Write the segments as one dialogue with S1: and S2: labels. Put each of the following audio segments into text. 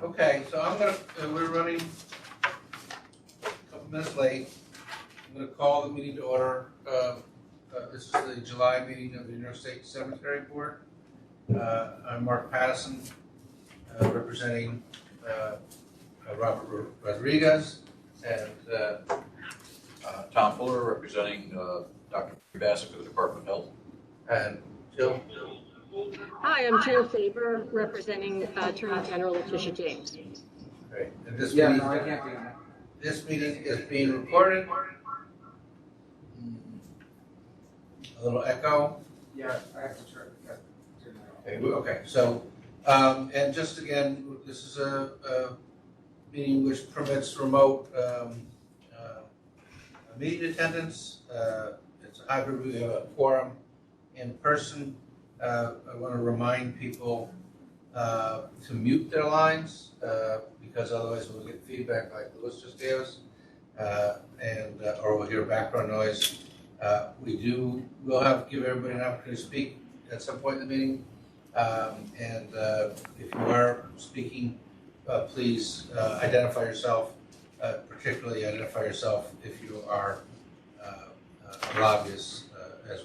S1: Okay, so we're running a couple minutes late. I'm gonna call the meeting to order. This is the July meeting of the Interstate Cemetery Board. I'm Mark Pattison, representing Robert Rodriguez, and
S2: Tom Fuller, representing Dr. Bassett for the Department of Health.
S1: and Jill.
S3: Hi, I'm Jill Faber, representing Attorney General Letitia James.
S1: Great. And this
S4: Yeah,
S1: meeting,
S4: no, I can't do that.
S1: this meeting is being recorded. A little echo.
S4: Yeah, I have to turn that off.
S1: Okay, so, and just again, this is a meeting which permits remote meeting attendance. It's a hybrid, we have a quorum in person. I want to remind people to mute their lines because otherwise we'll get feedback like Louis just gave us, or we'll hear background noise. We'll give everybody an opportunity to speak at some point in the meeting. If you are speaking, please identify yourself, particularly identify yourself if you are a lobbyist as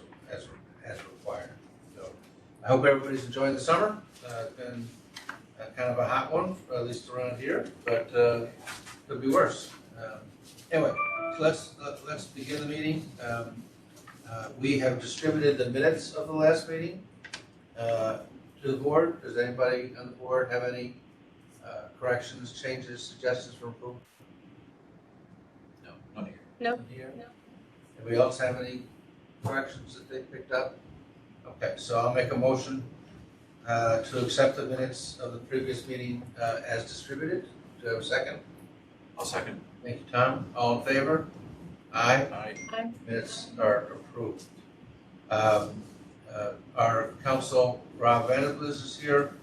S1: required. So I hope everybody's enjoying the summer. It's been kind of a hot one, at least around here, but could be worse. Anyway, so let's begin the meeting. We have distributed the minutes of the last meeting to the board. Does anybody on the board have any corrections, changes, suggestions for improvement?
S2: No, none here.
S3: No.
S1: None here? Anybody else have any corrections that they picked up? Okay, so I'll make a motion to accept the minutes of the previous meeting as distributed. Do I have a second?
S2: I'll second.
S1: Thank you, Tom. All in favor? Aye.
S2: Aye.
S1: Minutes are approved. Our counsel, Rob Vandalism, is here.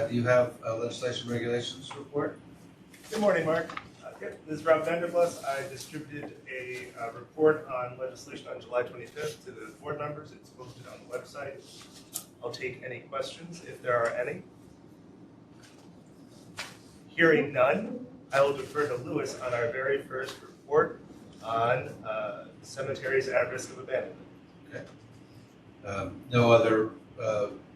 S1: Do you have a legislation regulations report?
S5: Good morning, Mark. This is Rob Vanderblas. I distributed a report on legislation on July 25th to the board members. It's posted on the website. I'll take any questions if there are any. Hearing none, I will defer to Louis on our very first report on cemeteries at risk of abandonment.
S1: Okay. No other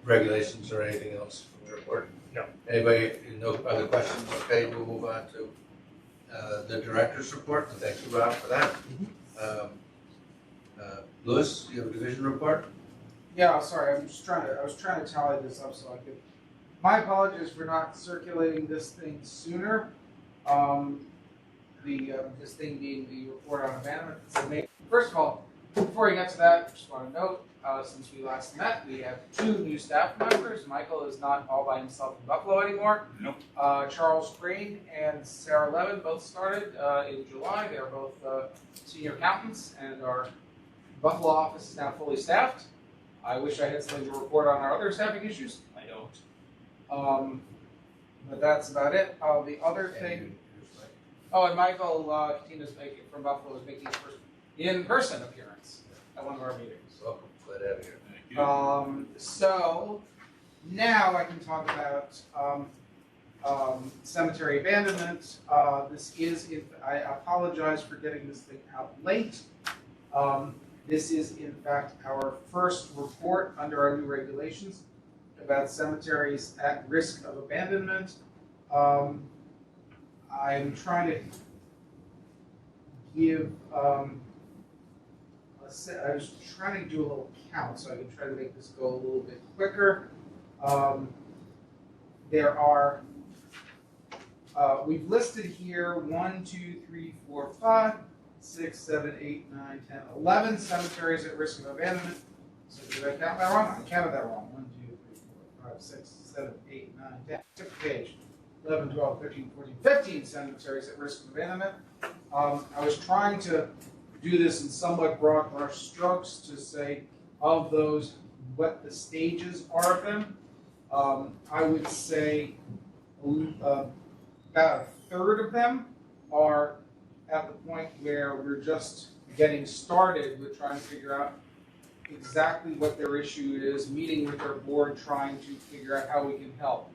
S1: regulations or anything else from the report?
S5: No.
S1: Anybody, no other questions? Okay, we'll move on to the director's report. And thank you, Rob, for that. Louis, do you have a division report?
S4: Yeah, sorry, I was trying to tally this up so I could. My apologies for not circulating this thing sooner. This thing being the report on abandonment. First of all, before we get to that, I just want to note, since we last met, we have 2 new staff members. Michael is not all by himself in Buffalo anymore.
S2: Nope.
S4: Charles Green and Sarah Levin both started in July. They are both senior accountants, and our Buffalo office is now fully staffed. I wish I had something to report on our other staffing issues. I don't. But that's about it. The other thing. Oh, and Michael Catina's from Buffalo is making his first in-person appearance at one of our meetings.
S1: Welcome, glad to have you here.
S2: Thank you.
S4: So now I can talk about cemetery abandonment. I apologize for getting this thing out late. This is in fact our first report under our new regulations about cemeteries at risk of abandonment. I'm trying to give, I was trying to do a little count so I can try to make this go a little bit quicker. There are, we've listed here 1, 2, 3, 4, 5, 6, 7, 8, 9, 10, 11 cemeteries at risk of abandonment. So did I count that wrong? I counted that wrong. 1, 2, 3, 4, 5, 6, 7, 8, 9, 10. Tip the page. 11, 12, 13, 14, 15 cemeteries at risk of abandonment. I was trying to do this in somewhat broad brush strokes to say of those what the stages are of them. I would say about a third of them are at the point where we're just getting started with trying to figure out exactly what their issue is, meeting with their board, trying to figure out how we can help.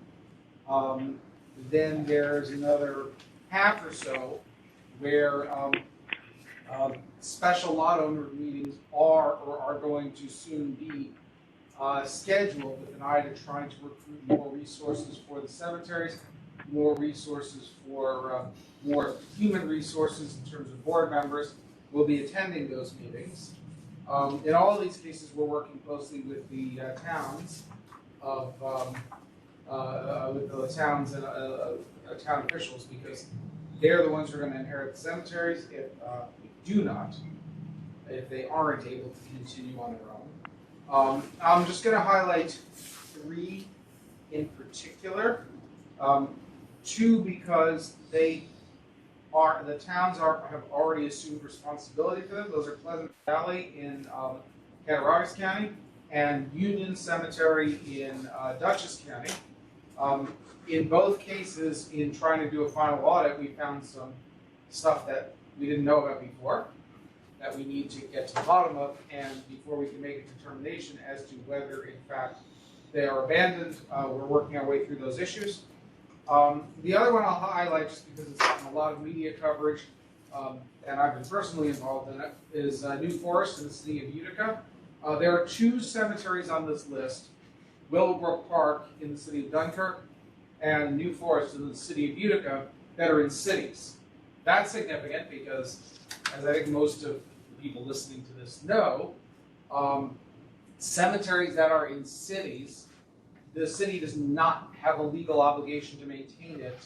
S4: Then there's another half or so where special lot owner meetings are or are going to soon be scheduled with an eye to trying to recruit more resources for the cemeteries, more resources for more human resources in terms of board members will be attending those meetings. In all of these cases, we're working closely with the towns of with the towns and town officials, because they're the ones who are going to inherit the cemeteries if they aren't able to continue on their own. I'm just going to highlight 3 in particular. 2 because the towns have already assumed responsibility for them. Those are Pleasant Valley in Cattaraugus County and Union Cemetery in Dutchess County. In both cases, in trying to do a final audit, we found some stuff that we didn't know about before that we need to get to the bottom of, and before we can make a determination as to whether, in fact, they are abandoned, we're working our way through those issues. The other one I'll highlight, just because it's gotten a lot of media coverage, and I've been personally involved in it, is New Forest in the city of Utica. There are 2 cemeteries on this list, Willowbrook Park in the city of Dunkirk and New Forest in the city of Utica, that are in cities. That's significant because, as I think most of the people listening to this know, cemeteries that are in cities, the city does not have a legal obligation to maintain it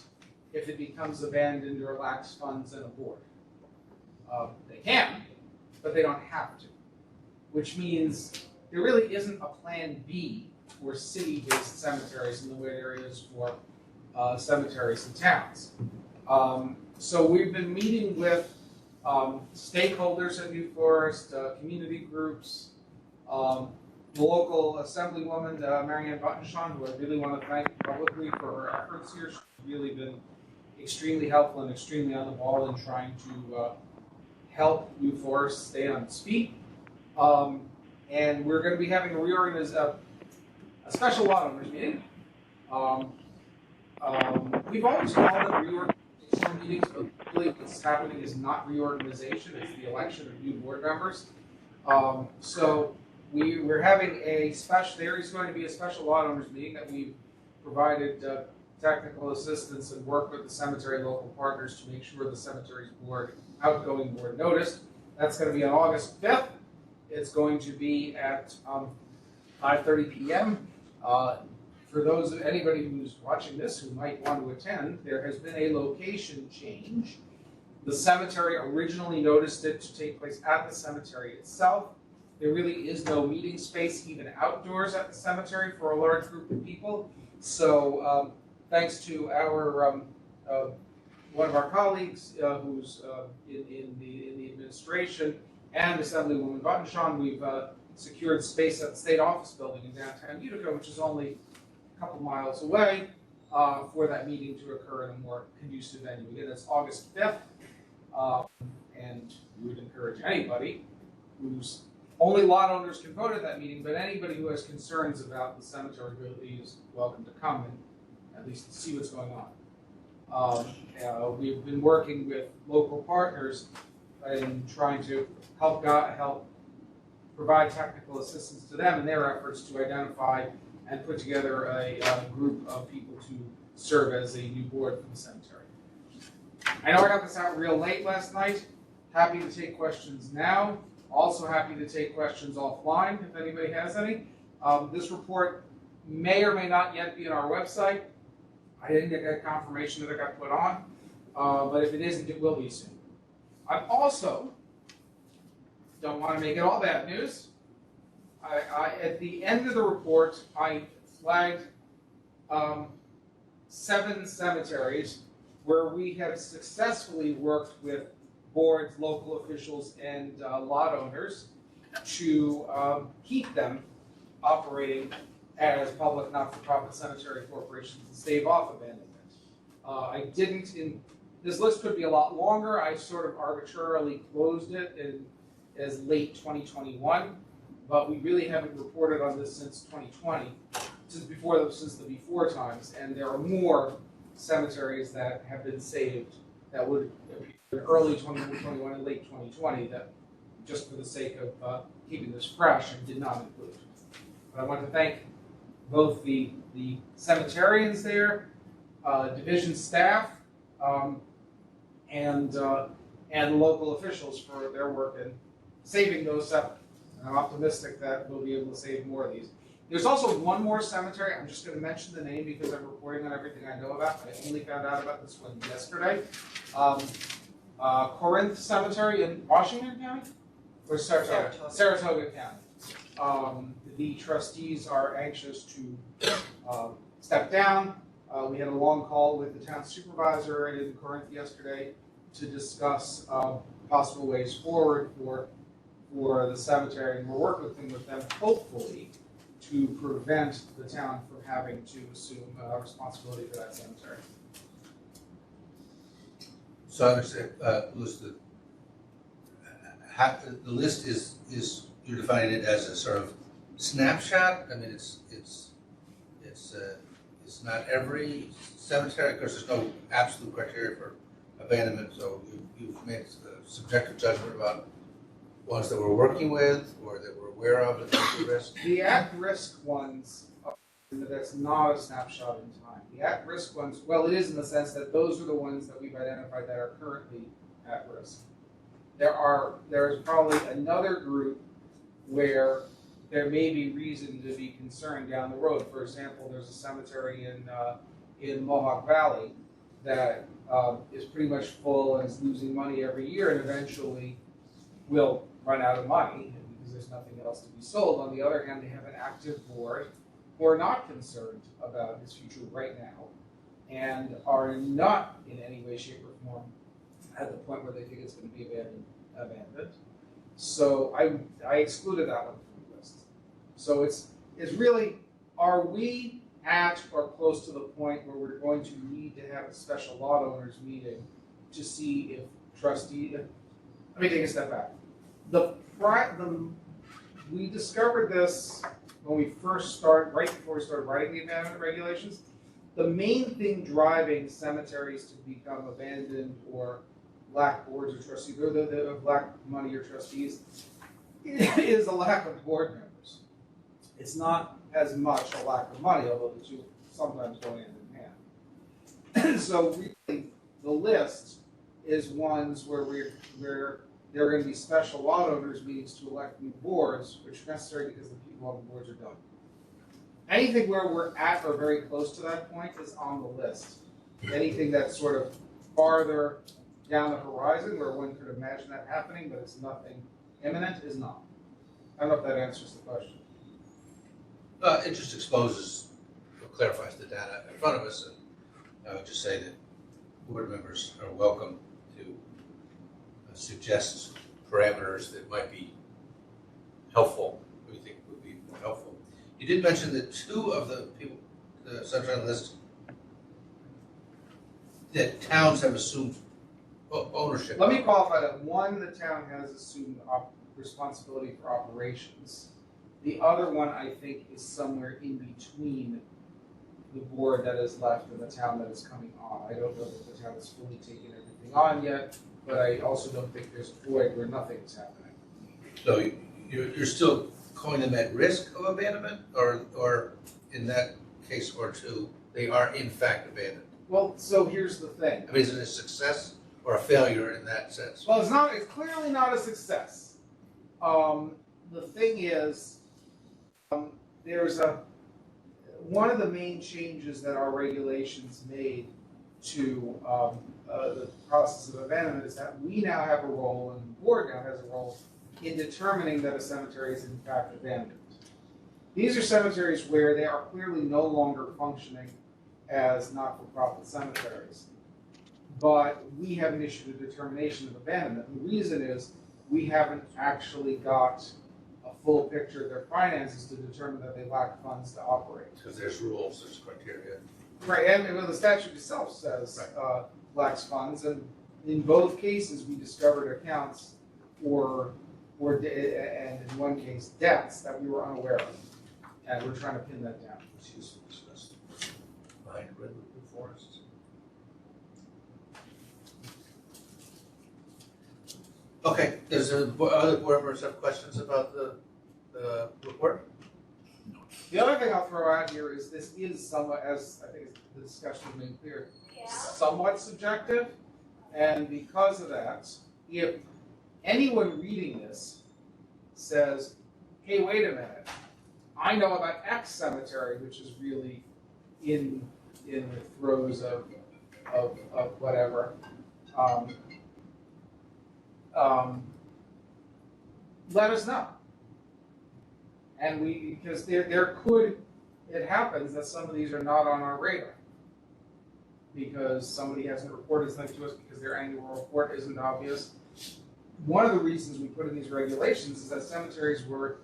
S4: if it becomes abandoned or lacks funds and a board. They can, but they don't have to, which means there really isn't a plan B for city-based cemeteries in the way there is for cemeteries in towns. So we've been meeting with stakeholders at New Forest, community groups, the local assemblywoman, Marianne Buttenshaw, who I really want to thank publicly for her efforts here. She's really been extremely helpful and extremely on the ball in trying to help New Forest stay on its feet. And we're going to be having a special lot owners meeting. We've always called it reorganization meetings, but really what's happening is not reorganization, it's the election of new board members. So we're having there is going to be a special lot owners meeting that we've provided technical assistance and work with the cemetery local partners to make sure the cemetery's outgoing board noticed. That's going to be on August 5th. It's going to be at 5:30 p.m. For anybody who's watching this who might want to attend, there has been a location change. The cemetery originally noticed it to take place at the cemetery itself. There really is no meeting space, even outdoors at the cemetery, for a large group of people. So thanks to our one of our colleagues who's in the administration and Assemblywoman Buttenshaw, we've secured space at the State Office Building in downtown Utica, which is only a couple miles away, for that meeting to occur in a more conducive venue. Again, that's August 5th, and we would encourage anybody who's only lot owners can vote at that meeting, but anybody who has concerns about the cemetery really is welcome to come and at least see what's going on. We've been working with local partners in trying to help provide technical assistance to them in their efforts to identify and put together a group of people to serve as a new board for the cemetery. I know I got this out real late last night. Happy to take questions now. Also happy to take questions offline if anybody has any. This report may or may not yet be on our website. I didn't get confirmation that it got put on, but if it isn't, it will be soon. I also don't want to make it all bad news. At the end of the report, I flagged 7 cemeteries where we have successfully worked with boards, local officials, and lot owners to keep them operating as public not-for-profit cemetery corporations and stave off abandonment. This list could be a lot longer. I sort of arbitrarily closed it as late 2021, but we really haven't reported on this since 2020, since the before times, and there are more cemeteries that have been saved that would appear in early 2021 and late 2020 that, just for the sake of keeping this fresh, and did not include. But I want to thank both the cemeterians there, division staff, and local officials for their work in saving those 7. And I'm optimistic that we'll be able to save more of these. There's also one more cemetery. I'm just going to mention the name because I'm reporting on everything I know about. I only found out about this one yesterday. Corinth Cemetery in Washington County? Or Saratoga County. The trustees are anxious to step down. We had a long call with the town supervisor in Corinth yesterday to discuss possible ways forward for the cemetery, and we'll work with them hopefully to prevent the town from having to assume responsibility for that cemetery.
S1: So I understand, Louis, the list is you're defining it as a sort of snapshot. I mean, it's not every cemetery, because there's no absolute criteria for abandonment. So you've made a subjective judgment about ones that we're working with or that we're aware of at risk.
S4: The at-risk ones, that's not a snapshot in time. The at-risk ones, well, it is in the sense that those are the ones that we've identified that are currently at risk. There is probably another group where there may be reason to be concerned down the road. For example, there's a cemetery in Mohawk Valley that is pretty much full and is losing money every year, and eventually will run out of money because there's nothing else to be sold. On the other hand, they have an active board who are not concerned about its future right now and are not in any way, shape, or form at the point where they think it's going to be abandoned. So I excluded that one from the list. So it's really, are we at or close to the point where we're going to need to have a special lot owners meeting to see if trustee, let me take a step back. We discovered this when we first started, right before we started writing the abandonment regulations. The main thing driving cemeteries to become abandoned or lack boards or trustees, or the lack money or trustees, is a lack of board members. It's not as much a lack of money, although the two sometimes go hand in hand. So really, the list is ones where there are going to be special lot owners meetings to elect new boards, which are necessary because the people on the boards are done. Anything where we're at or very close to that point is on the list. Anything that's sort of farther down the horizon where one could imagine that happening, but it's nothing imminent, is not. I don't know if that answers the question.
S1: It just exposes or clarifies the data in front of us, and I would just say that board members are welcome to suggest parameters that might be helpful, we think would be helpful. You did mention that 2 of the people, the subject list, that towns have assumed ownership.
S4: Let me qualify that. 1, the town has assumed responsibility for operations. The other one, I think, is somewhere in between the board that is left and the town that is coming on. I don't know that the town has fully taken everything on yet, but I also don't think there's a void where nothing is happening.
S1: So you're still calling them at risk of abandonment, or in that case or 2, they are in fact abandoned?
S4: Well, so here's the thing.
S1: I mean, is it a success or a failure in that sense?
S4: Well, it's clearly not a success. The thing is, there's one of the main changes that our regulations made to the process of abandonment is that we now have a role, and the board now has a role, in determining that a cemetery is in fact abandoned. These are cemeteries where they are clearly no longer functioning as not-for-profit cemeteries. But we haven't issued a determination of abandonment. The reason is we haven't actually got a full picture of their finances to determine that they lack funds to operate.
S1: Because there's rules, there's criteria.
S4: Right, and the statute itself says lacks funds, and in both cases we discovered accounts and in one case debts that we were unaware of, and we're trying to pin that down.
S1: It's useful to discuss behind redwood forests. Okay, does the other board members have questions about the report?
S4: The other thing I'll throw out here is this is somewhat, as I think the discussion made clear, somewhat subjective. And because of that, if anyone reading this says, hey, wait a minute, I know about X cemetery, which is really in the throes of whatever, let us know. And because there could, it happens that some of these are not on our radar. Because somebody hasn't reported something to us because their annual report isn't obvious. One of the reasons we put in these regulations is that cemeteries were,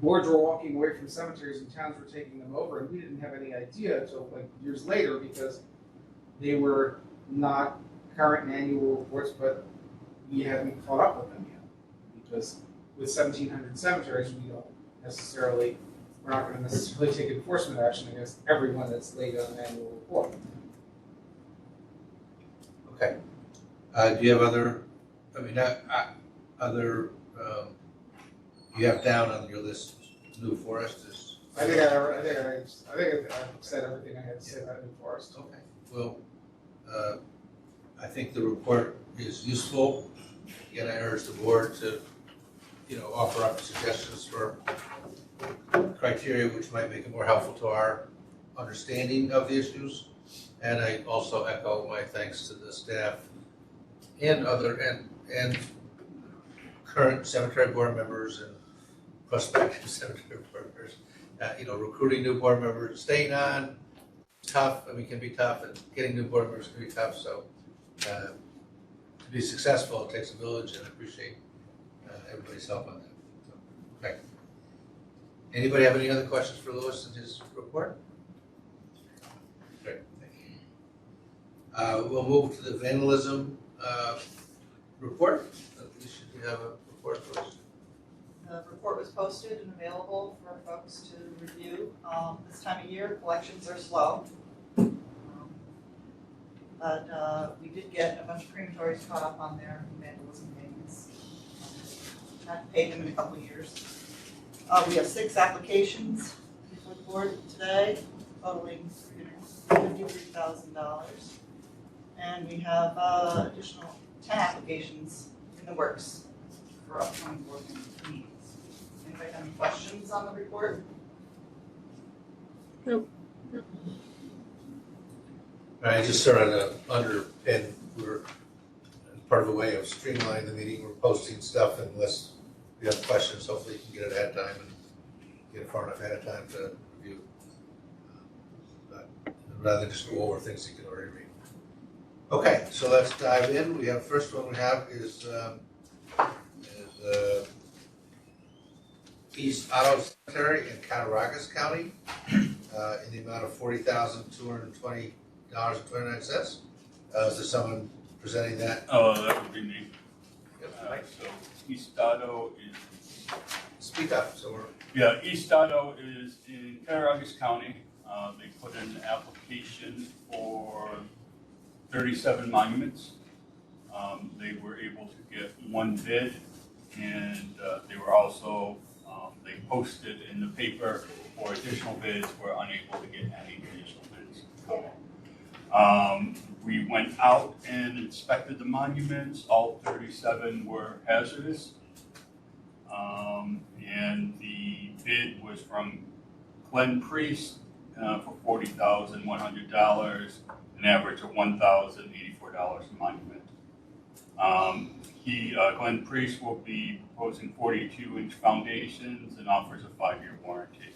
S4: boards were walking away from cemeteries and towns were taking them over, and we didn't have any idea until like years later because they were not current in annual reports, but we hadn't caught up with them yet. Because with 1,700 cemeteries, we don't necessarily, we're not going to necessarily take enforcement action against everyone that's laid on an annual report.
S1: Okay. Do you have other, you have down on your list New Forest is?
S4: I think I've said everything I had to say about New Forest.
S1: Okay. Well, I think the report is useful. Again, I urge the board to, offer up suggestions for criteria which might make it more helpful to our understanding of the issues. And I also echo my thanks to the staff and and current cemetery board members and prospective cemetery board members. Recruiting new board members, staying on, tough. Can be tough, and getting new board members can be tough. So to be successful, it takes a village, and I appreciate everybody's help on that. So, okay. Anybody have any other questions for Louis in his report? Great, thank you. We'll move to the vandalism report. Should you have a report for us?
S6: The report was posted and available for folks to review. This time of year, collections are slow. But we did get a bunch of crematories caught up on their vandalism payments. Haven't paid them in a couple of years. We have 6 applications before the board today, totaling $53,000. And we have additional 10 applications in the works for upcoming board meetings. Anybody have any questions on the report?
S3: Nope.
S1: I just sort of underpin, we're part of a way of streamlining the meeting, we're posting stuff unless you have questions, hopefully you can get it ahead of time and get it far enough ahead of time to review. But rather than just go over things you can already read. Okay, so let's dive in. We have, first one we have is East Otto Cemetery in Cattaraugus County in the amount of $40,220.29. Is there someone presenting that?
S7: Oh, that would be me.
S1: Yep.
S7: So East Otto is,
S1: Speak up, so we're.
S7: yeah, East Otto is in Cattaraugus County. They put in an application for 37 monuments. They were able to get 1 bid, and they were also, they posted in the paper for additional bids, were unable to get any additional bids. We went out and inspected the monuments. All 37 were hazardous. And the bid was from Glenn Priest for $40,100, an average of $1,084 a monument. Glenn Priest will be proposing 42-inch foundations and offers a 5-year warranty.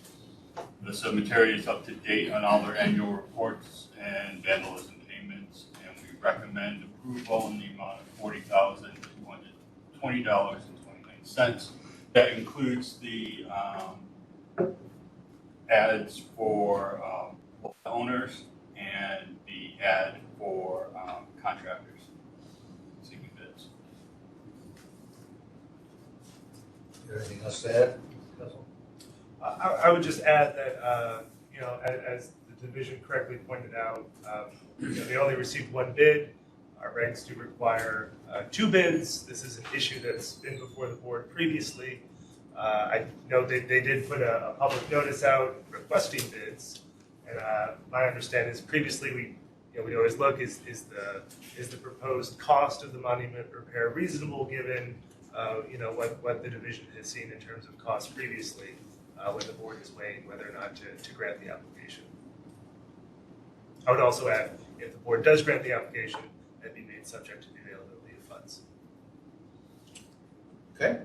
S7: The cemetery is up to date on all their annual reports and vandalism payments, and we recommend approval in the amount of $40,220.29. That includes the ads for owners and the ad for contractors seeking bids.
S1: Anything else to add?
S5: I would just add that, as the division correctly pointed out, they only received 1 bid. Our regs do require 2 bids. This is an issue that's been before the board previously. I know they did put a public notice out requesting bids, and my understanding is previously we always look, is the proposed cost of the monument repair reasonable given what the division has seen in terms of cost previously when the board is weighing whether or not to grant the application. I would also add, if the board does grant the application, that'd be made subject to the availability of funds.
S1: Okay.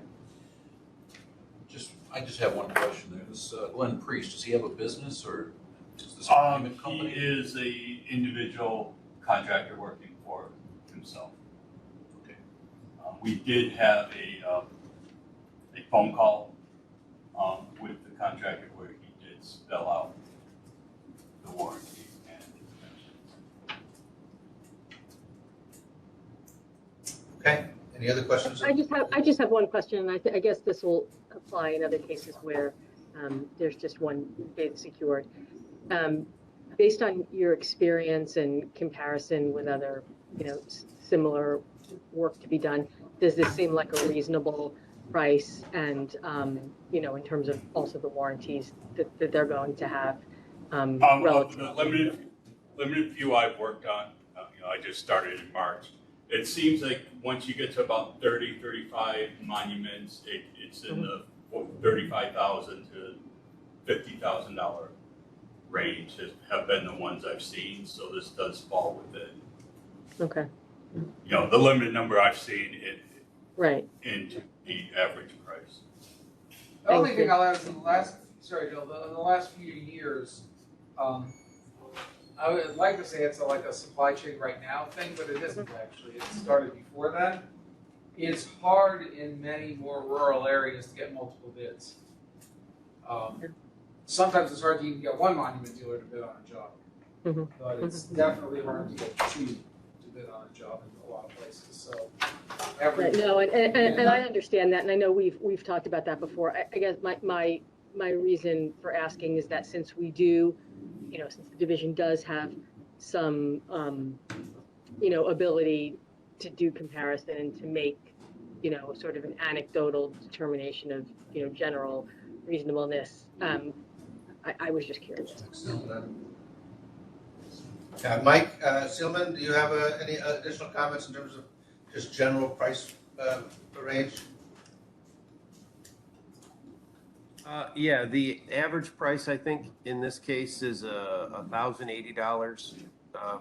S2: I just have one question there. This Glenn Priest, does he have a business or is this a monument
S7: He
S2: company?
S7: is a individual contractor working for himself.
S2: Okay.
S7: We did have a phone call with the contractor where he did spell out the warranty and dimensions.
S1: Okay, any other questions?
S3: I just have one question, and I guess this will apply in other cases where there's just one bid secured. Based on your experience and comparison with other, similar work to be done, does this seem like a reasonable price? And in terms of also the warranties that they're going to have relative.
S7: The limited few I've worked on, I just started in March. It seems like once you get to about 30, 35 monuments, it's in the $35,000 to $50,000 range have been the ones I've seen. So this does fall within.
S3: Okay.
S7: The limited number I've seen
S3: Right.
S7: into the average price.
S4: The only
S3: Thank
S4: thing
S3: you.
S4: I'll add is in the last few years, I would like to say it's like a supply chain right now thing, but it isn't actually. It started before then. It's hard in many more rural areas to get multiple bids. Sometimes it's hard to even get one monument dealer to bid on a job,
S3: Mhm.
S4: but it's definitely hard to get 2 to bid on a job in a lot of places. So
S3: Right, no, and I understand that, and I know we've talked about that before. I guess my reason for asking is that since we do, since the division does have some, ability to do comparison and to make, sort of an anecdotal determination of, general reasonableness. I was just curious.
S1: Mike Seelman, do you have any additional comments in terms of just general price range?
S8: Yeah, the average price, I think, in this case is $1,080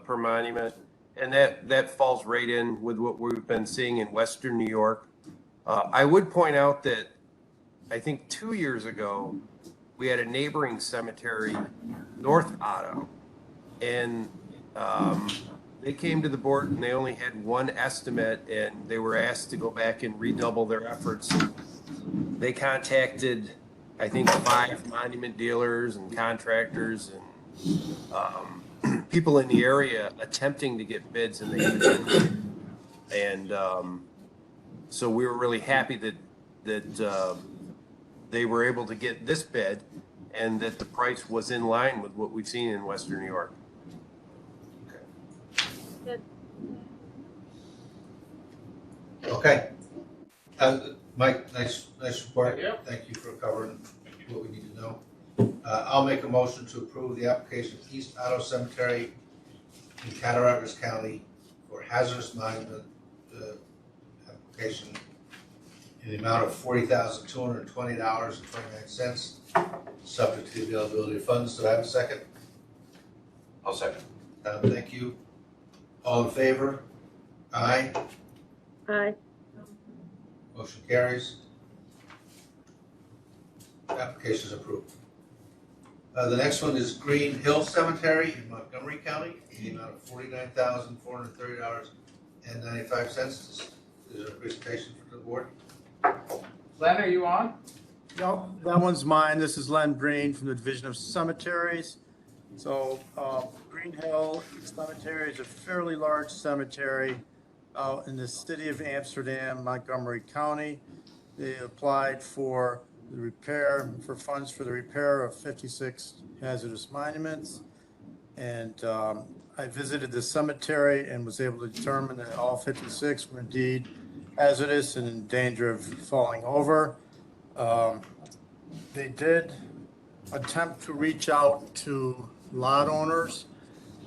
S8: per monument. And that falls right in with what we've been seeing in Western New York. I would point out that I think 2 years ago, we had a neighboring cemetery, North Otto, and they came to the board and they only had one estimate, and they were asked to go back and redouble their efforts. They contacted, I think, 5 monument dealers and contractors and people in the area attempting to get bids, and they couldn't. And so we were really happy that they were able to get this bid, and that the price was in line with what we've seen in Western New York.
S1: Okay. Mike, nice report.
S4: Yeah.
S1: Thank you for covering what we need to know. I'll make a motion to approve the application of East Otto Cemetery in Cattaraugus County for hazardous monument application in the amount of $40,220.29, subject to the availability of funds. Do I have a second?
S2: I'll second.
S1: Thank you. All in favor? Aye.
S3: Aye.
S1: Motion carries. Application is approved. The next one is Green Hill Cemetery in Montgomery County, in the amount of $49,430.95. Is there a presentation for the board?
S4: Len, are you on?
S9: No, that one's mine. This is Len Breen from the Division of Cemeteries. So Green Hill Cemetery is a fairly large cemetery out in the city of Amsterdam, Montgomery County. They applied for funds for the repair of 56 hazardous monuments. And I visited the cemetery and was able to determine that all 56 were indeed hazardous and in danger of falling over. They did attempt to reach out to lot owners,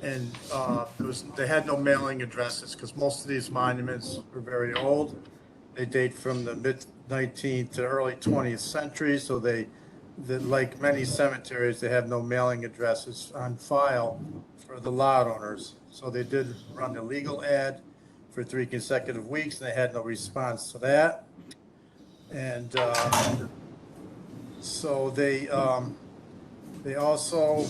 S9: and they had no mailing addresses because most of these monuments are very old. They date from the mid-19th to early 20th century, so like many cemeteries, they have no mailing addresses on file for the lot owners. So they did run a legal ad for 3 consecutive weeks, and they had no response to that. And so they also,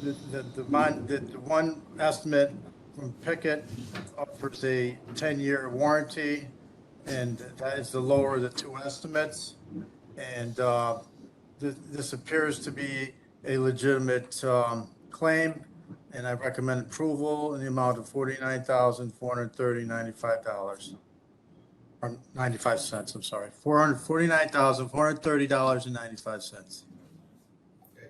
S9: the one estimate from Pickett offers a 10-year warranty, and that is the lower of the 2 estimates. And this appears to be a legitimate claim, and I recommend approval in the amount of $49,430.95. Or 95 cents, I'm sorry, $449,430.95.
S1: Okay.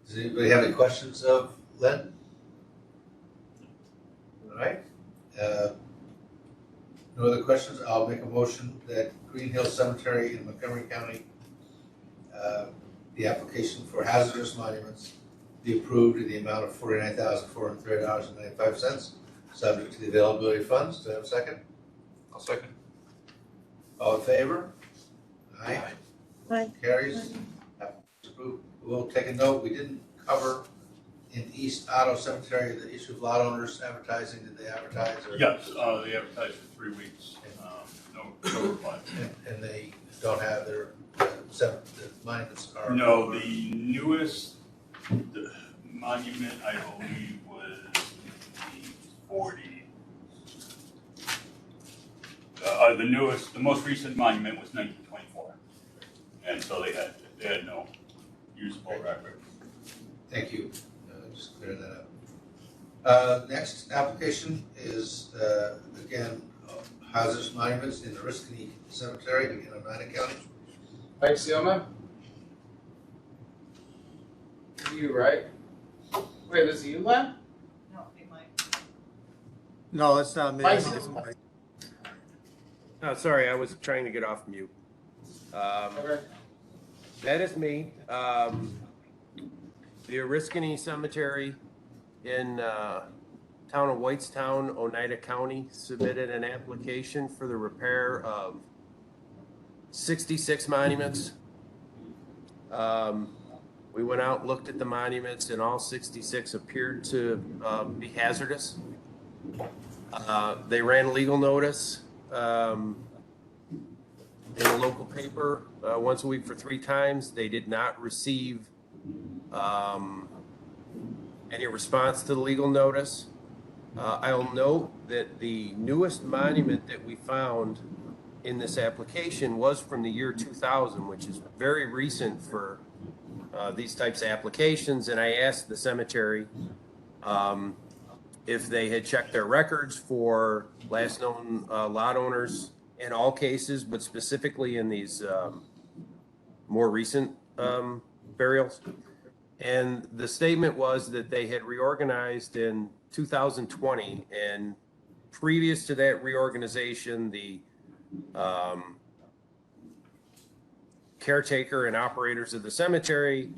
S1: Does anybody have any questions of Len? All right. No other questions? I'll make a motion that Green Hill Cemetery in Montgomery County, the application for hazardous monuments be approved in the amount of $49,430.95, subject to the availability of funds. Do I have a second?
S2: I'll second.
S1: All in favor? Aye.
S3: Aye.
S1: Carries. Approved. We'll take a note, we didn't cover in East Otto Cemetery the issue of lot owners advertising. Did they advertise? Or?
S7: Yes, they advertised for 3 weeks. No reply.
S1: And they don't have their the monuments are.
S7: No, the newest monument, I believe, was 1940. The most recent monument was 1924, and so they had no usable record.
S1: Thank you. Just clearing that up. Next application is again hazardous monuments in the Oriskany Cemetery in Oneida County.
S4: Mike Seelman? You, right? Wait, is it you, Len?
S6: No, hey, Mike.
S9: No, that's not me. I
S4: Mike's-
S9: think it's Mike.
S8: Oh, sorry, I was trying to get off mute.
S4: Okay.
S8: That is me. The Oriskany Cemetery in town of Whitestown, Oneida County, submitted an application for the repair of 66 monuments. We went out, looked at the monuments, and all 66 appeared to be hazardous. They ran a legal notice in a local paper once a week for 3 times. They did not receive any response to the legal notice. I'll note that the newest monument that we found in this application was from the year 2000, which is very recent for these types of applications. And I asked the cemetery if they had checked their records for last known lot owners in all cases, but specifically in these more recent burials. And the statement was that they had reorganized in 2020, and previous to that reorganization, the caretaker and operators of the cemetery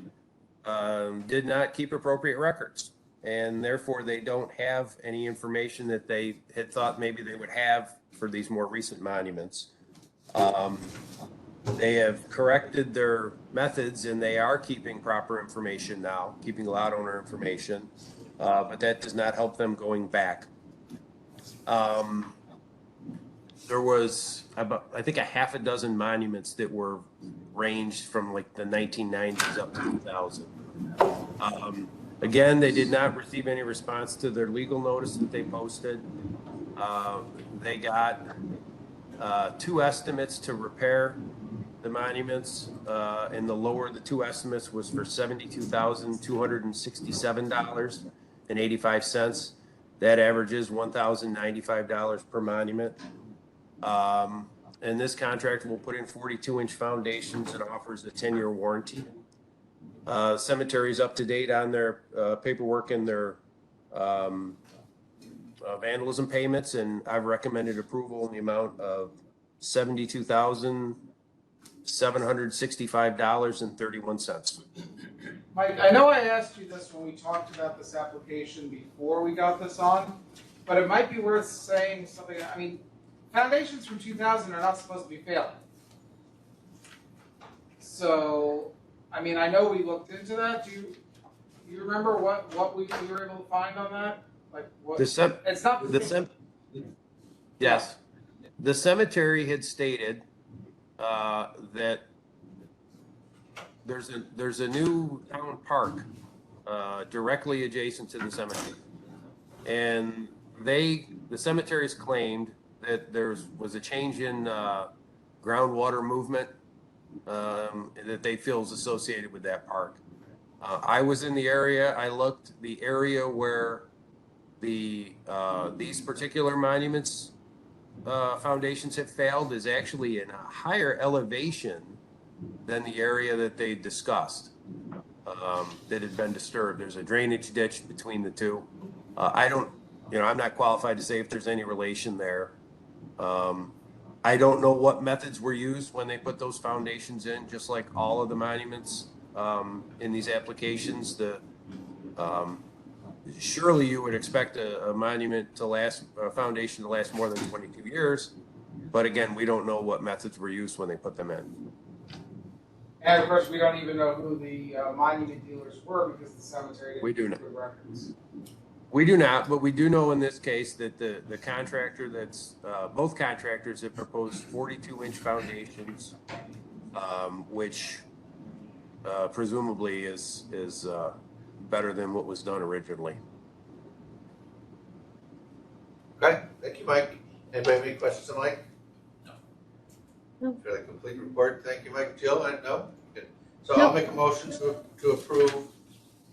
S8: did not keep appropriate records, and therefore they don't have any information that they had thought maybe they would have for these more recent monuments. They have corrected their methods, and they are keeping proper information now, keeping lot owner information, but that does not help them going back. There was about, I think, a half a dozen monuments that were ranged from like the 1990s up to 2000. Again, they did not receive any response to their legal notice that they posted. They got 2 estimates to repair the monuments, and the lower of the 2 estimates was for $72,267.85. That averages $1,095 per monument. And this contract will put in 42-inch foundations and offers a 10-year warranty. Cemetery's up to date on their paperwork and their vandalism payments, and I've recommended approval in the amount of $72,765.31.
S4: Mike, I know I asked you this when we talked about this application before we got this on, but it might be worth saying something. I mean, foundations from 2000 are not supposed to be failing. So, I mean, I know we looked into that. Do you remember what we were able to find on that? Like what? It's not
S8: Yes, the cemetery had stated that there's a new town park directly adjacent to the cemetery, and the cemeteries claimed that there was a change in groundwater movement that they feel is associated with that park. I was in the area. I looked. The area where these particular monuments foundations have failed is actually in a higher elevation than the area that they discussed that had been disturbed. There's a drainage ditch between the two. I'm not qualified to say if there's any relation there. I don't know what methods were used when they put those foundations in, just like all of the monuments in these applications. Surely you would expect a monument to last, a foundation to last more than 22 years. But again, we don't know what methods were used when they put them in.
S4: And of course, we don't even know who the monument dealers were because the cemetery didn't
S8: We do
S4: keep good records.
S8: We do not, but we do know in this case that the contractor both contractors have proposed 42-inch foundations, which presumably is better than what was done originally.
S1: Okay, thank you, Mike. Anybody have any questions of Mike?
S3: No.
S1: Fairly complete report. Thank you, Mike. Jill, no? Good. So
S3: No.
S1: I'll make a motion to approve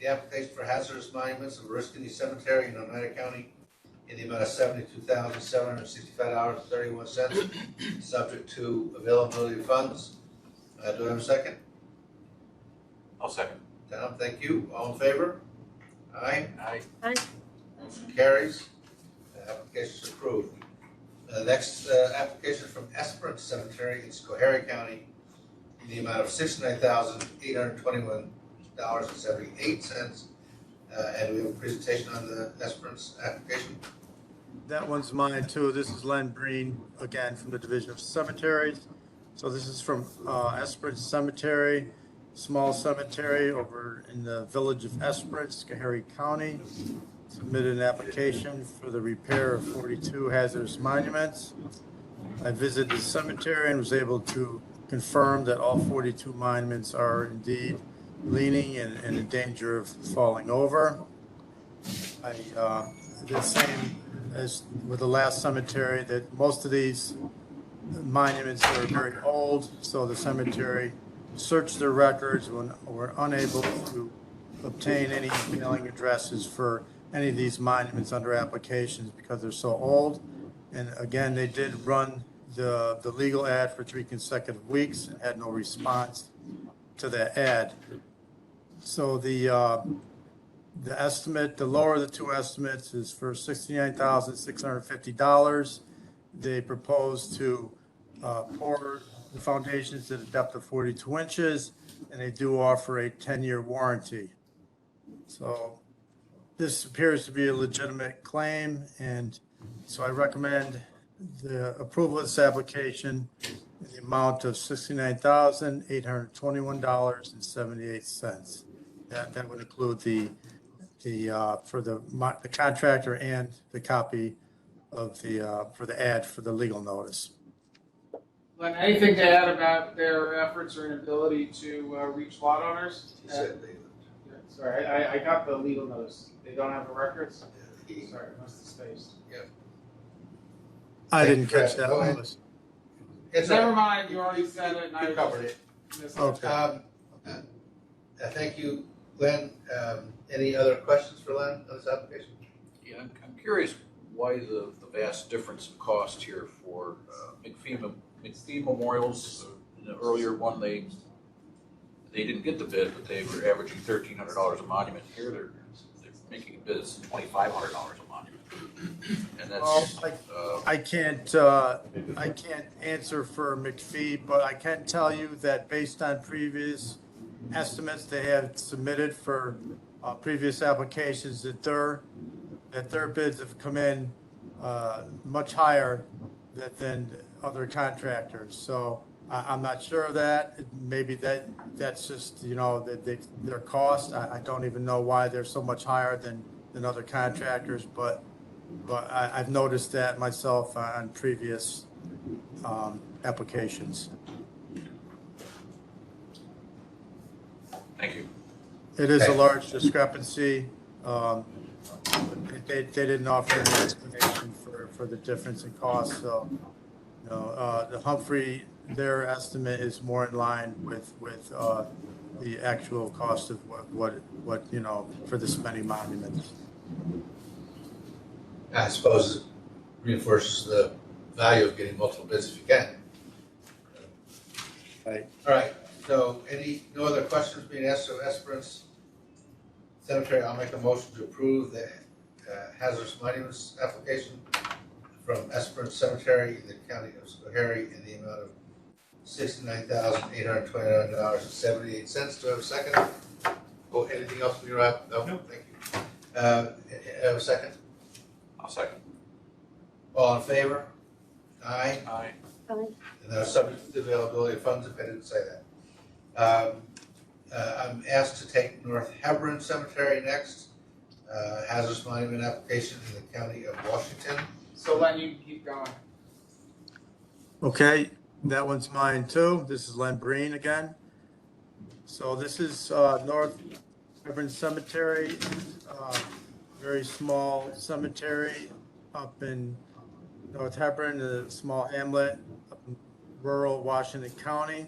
S1: the application for hazardous monuments of Oriskany Cemetery in Oneida County in the amount of $72,765.31, subject to availability of funds. Do I have a second?
S2: I'll second.
S1: Tom, thank you. All in favor? Aye.
S2: Aye.
S3: Aye.
S1: Motion carries. Application is approved. Next application from Everett Cemetery in Schoharie County in the amount of $69,821.78. And we have a presentation on the Esperance application.
S9: That one's mine too. This is Len Breen, again, from the Division of Cemeteries. So this is from Esperance Cemetery, small cemetery over in the village of Esperance, Schoharie County. Submitted an application for the repair of 42 hazardous monuments. I visited the cemetery and was able to confirm that all 42 monuments are indeed leaning and in danger of falling over. The same as with the last cemetery, that most of these monuments are very old, so the cemetery searched their records and were unable to obtain any mailing addresses for any of these monuments under applications because they're so old. And again, they did run the legal ad for 3 consecutive weeks and had no response to that ad. So the estimate, the lower of the two estimates is for $69,650. They propose to pour the foundations at a depth of 42 inches, and they do offer a 10-year warranty. So this appears to be a legitimate claim, and so I recommend the approval of this application in the amount of $69,821.78. That would include the contractor and the copy of for the ad for the legal notice.
S4: Len, anything to add about their efforts or inability to reach lot owners?
S1: He said they
S4: Sorry, I got the legal notice. They don't have the records? Sorry, I must have spaced.
S9: I didn't catch that.
S1: Go ahead.
S9: Louis.
S1: It's
S4: Never mind, you already said it. And I
S1: You covered it.
S4: missed it.
S9: Okay.
S1: Thank you, Len. Any other questions for Len on this application?
S2: Yeah, I'm curious why the vast difference in cost here for McPhee Memorials. In the earlier one, they They didn't get the bid, but they were averaging $1,300 a monument. Here, they're making a bid as $2,500 a monument. And that's,
S9: I can't answer for McPhee, but I can tell you that based on previous estimates they have submitted for previous applications, that their bids have come in much higher than other contractors. So I'm not sure of that. Maybe that's just, their cost. I don't even know why they're so much higher than other contractors, but I've noticed that myself on previous applications.
S2: thank you.
S9: It is a large discrepancy. They didn't offer any explanation for the difference in cost, so, the Humphrey, their estimate is more in line with the actual cost of what for this many monuments.
S1: I suppose it reinforces the value of getting multiple bids if you can.
S9: Right.
S1: All right, so no other questions being asked of Esperance Cemetery? I'll make a motion to approve the hazardous monuments application from Esperance Cemetery in the county of Schoharie in the amount of $69,829.78. Do I have a second? Oh, anything else from your app? No?
S5: Nope.
S1: Thank you. Have a second?
S2: I'll second.
S1: All in favor? Aye.
S2: Aye.
S1: And they're subject to the availability of funds, if I didn't say that. I'm asked to take North Hebron Cemetery next. Hazardous monument application in the county of Washington.
S4: So Len, you can keep going.
S9: Okay, that one's mine too. This is Len Breen again. So this is North Everett Cemetery, very small cemetery up in North Hebron, a small hamlet up in rural Washington County.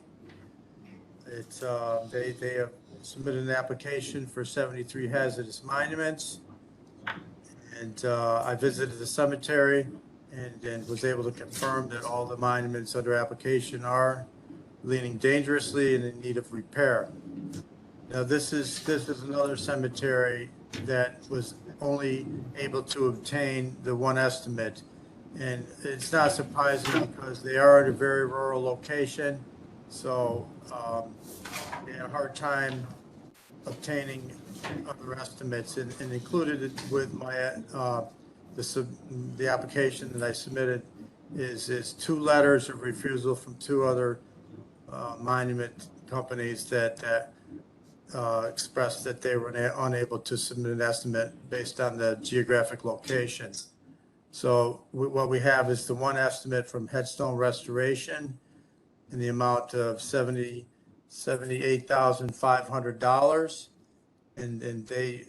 S9: It's they have submitted an application for 73 hazardous monuments, and I visited the cemetery and was able to confirm that all the monuments under application are leaning dangerously and in need of repair. Now this is another cemetery that was only able to obtain the one estimate, and it's not surprising because they are at a very rural location, so they had a hard time obtaining other estimates, and included with my the application that I submitted is 2 letters of refusal from 2 other monument companies that expressed that they were unable to submit an estimate based on the geographic location. So what we have is the one estimate from Headstone Restoration in the amount of $78,500, and they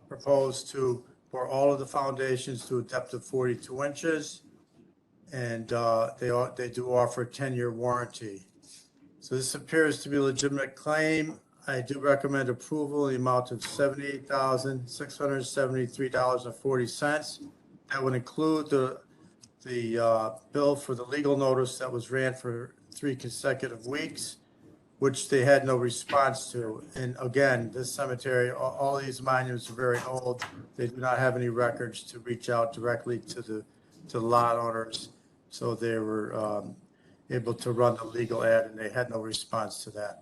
S9: propose to bore all of the foundations to a depth of 42 inches, and they do offer a 10-year warranty. So this appears to be a legitimate claim. I do recommend approval in the amount of $78,673.40. That would include the bill for the legal notice that was ran for 3 consecutive weeks, which they had no response to. And again, this cemetery, all these monuments are very old. They do not have any records to reach out directly to the lot owners. So they were able to run the legal ad, and they had no response to that.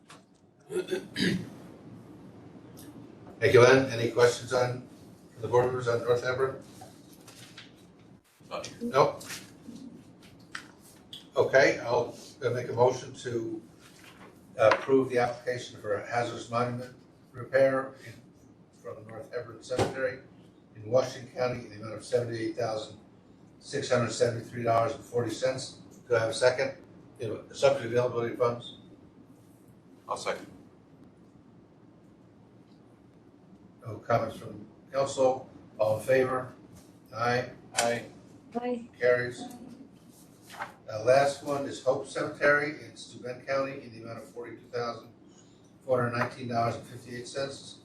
S1: Thank you, Len. Any questions from the board members on North Everett?
S2: Not here.
S1: No? Okay, I'll make a motion to approve the application for a hazardous monument repair from North Everett Cemetery in Washington County in the amount of $78,673.40. Do I have a second? Subject to availability of funds?
S2: I'll second.
S1: No comments from council. All in favor? Aye.
S2: Aye.
S3: Aye.
S1: Carries. Last one is Hope Cemetery in Steuben County in the amount of $42,419.58.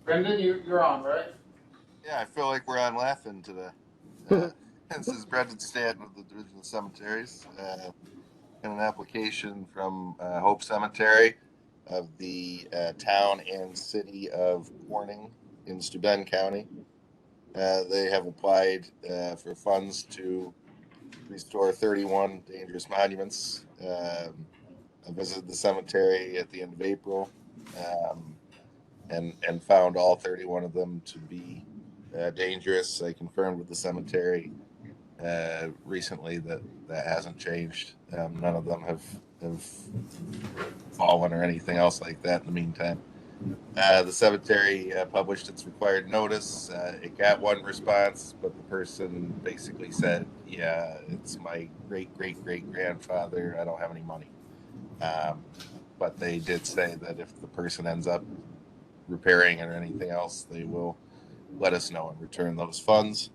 S4: Brendan, you're on, right?
S10: Yeah, I feel like we're on laughing today. This is Brendan Stanton with the Division of Cemeteries. in an application from Hope Cemetery of the town and city of Corning in Steuben County. They have applied for funds to restore 31 dangerous monuments. I visited the cemetery at the end of April and found all 31 of them to be dangerous. I confirmed with the cemetery recently that hasn't changed. None of them have fallen or anything else like that in the meantime. The cemetery published its required notice. It got one response, but the person basically said, yeah, it's my great-great-great-grandfather. I don't have any money. But they did say that if the person ends up repairing it or anything else, they will let us know and return those funds.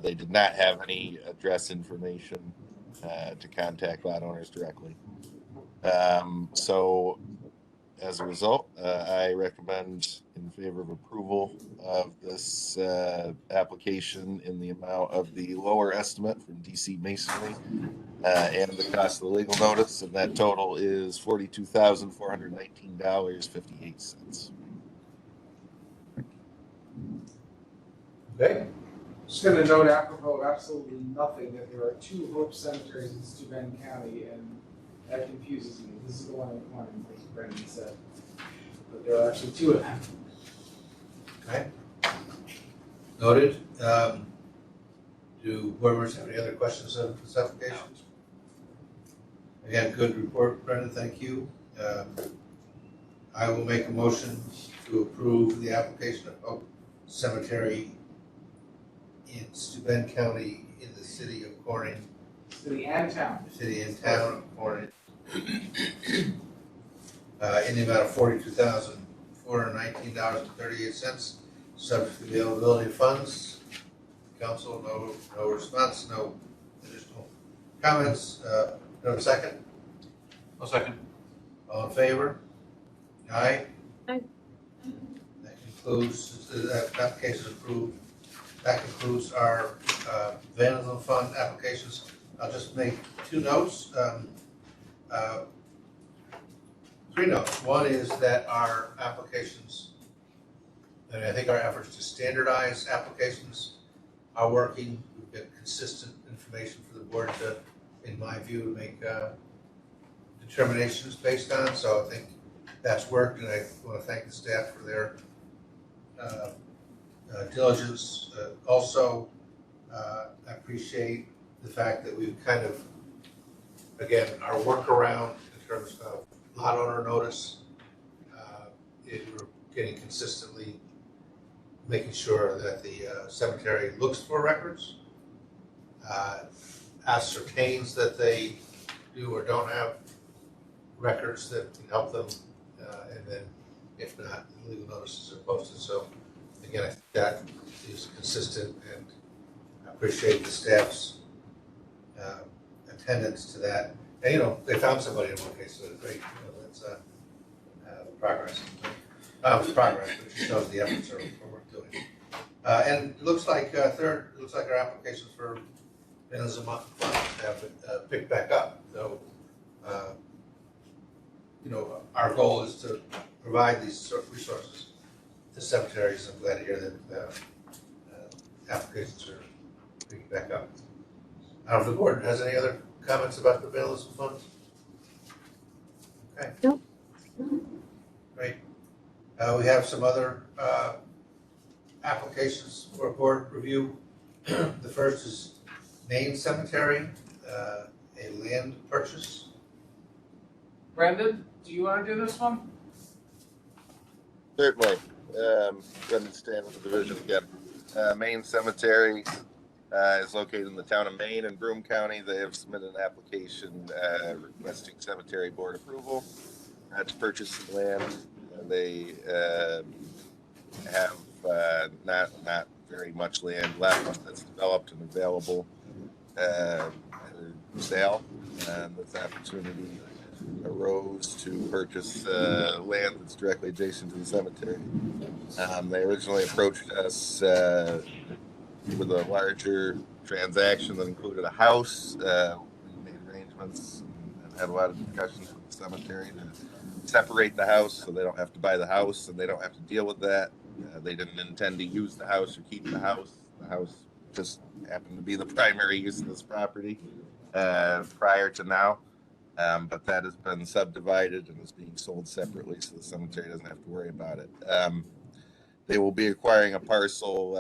S10: They did not have any address information to contact lot owners directly. So as a result, I recommend in favor of approval of this application in the amount of the lower estimate from DC Masonry and the cost of the legal notice, and that total is $42,419.58.
S1: Okay,
S4: Just gonna note apropos of absolutely nothing, that there are 2 Hope cemeteries in Steuben County, and that confuses me. This is the one in Corning, as Brendan said. But there are actually 2 of them.
S1: okay. Noted. Do board members have any other questions of this application? Again, good report, Brendan, thank you. I will make a motion to approve the application of Hope Cemetery in Steuben County in the city of Corning,
S4: City and town.
S1: city and town of Corning, in the amount of $42,419.38, subject to the availability of funds. Council, no response, no additional comments. No second?
S2: I'll second.
S1: All in favor? Aye?
S3: Aye.
S1: That concludes, that application is approved. That concludes our vandalism fund applications. I'll just make 2 notes. 3 notes. One is that our applications, and I think our efforts to standardize applications are working. We've got consistent information for the board to, in my view, to make determinations based on. So I think that's worked, and I want to thank the staff for their diligence. Also, I appreciate the fact that we've kind of, again, our workaround in terms of lot owner notice, we're getting consistently making sure that the cemetery looks for records, ascertains that they do or don't have records that can help them, and then if not, legal notices are posted. So again, I think that is consistent, and I appreciate the staff's attendance to that. And, they found somebody in one case, so that's great. That's progress. It's progress, but it shows the efforts are worth doing. And it looks like our applications for vandalism funds have picked back up. So, our goal is to provide these sort of resources to cemeteries. I'm glad to hear that applications are picking back up. I don't know if the board has any other comments about the vandalism funds? Okay.
S3: Nope.
S1: Great. We have some other applications for board review. The first is Main Cemetery, a land purchase.
S4: Brendan, do you want to do this one?
S10: Certainly. Brendan Stan with the division again. Main Cemetery is located in the town of Maine in Broome County. They have submitted an application requesting cemetery board approval to purchase the land. They have not very much land left that's developed and available for sale. And this opportunity arose to purchase land that's directly adjacent to the cemetery. They originally approached us with a larger transaction that included a house. We made arrangements and had a lot of discussions with the cemetery to separate the house so they don't have to buy the house and they don't have to deal with that. They didn't intend to use the house or keep the house. The house just happened to be the primary use of this property prior to now. But that has been subdivided and is being sold separately, so the cemetery doesn't have to worry about it. They will be acquiring a parcel,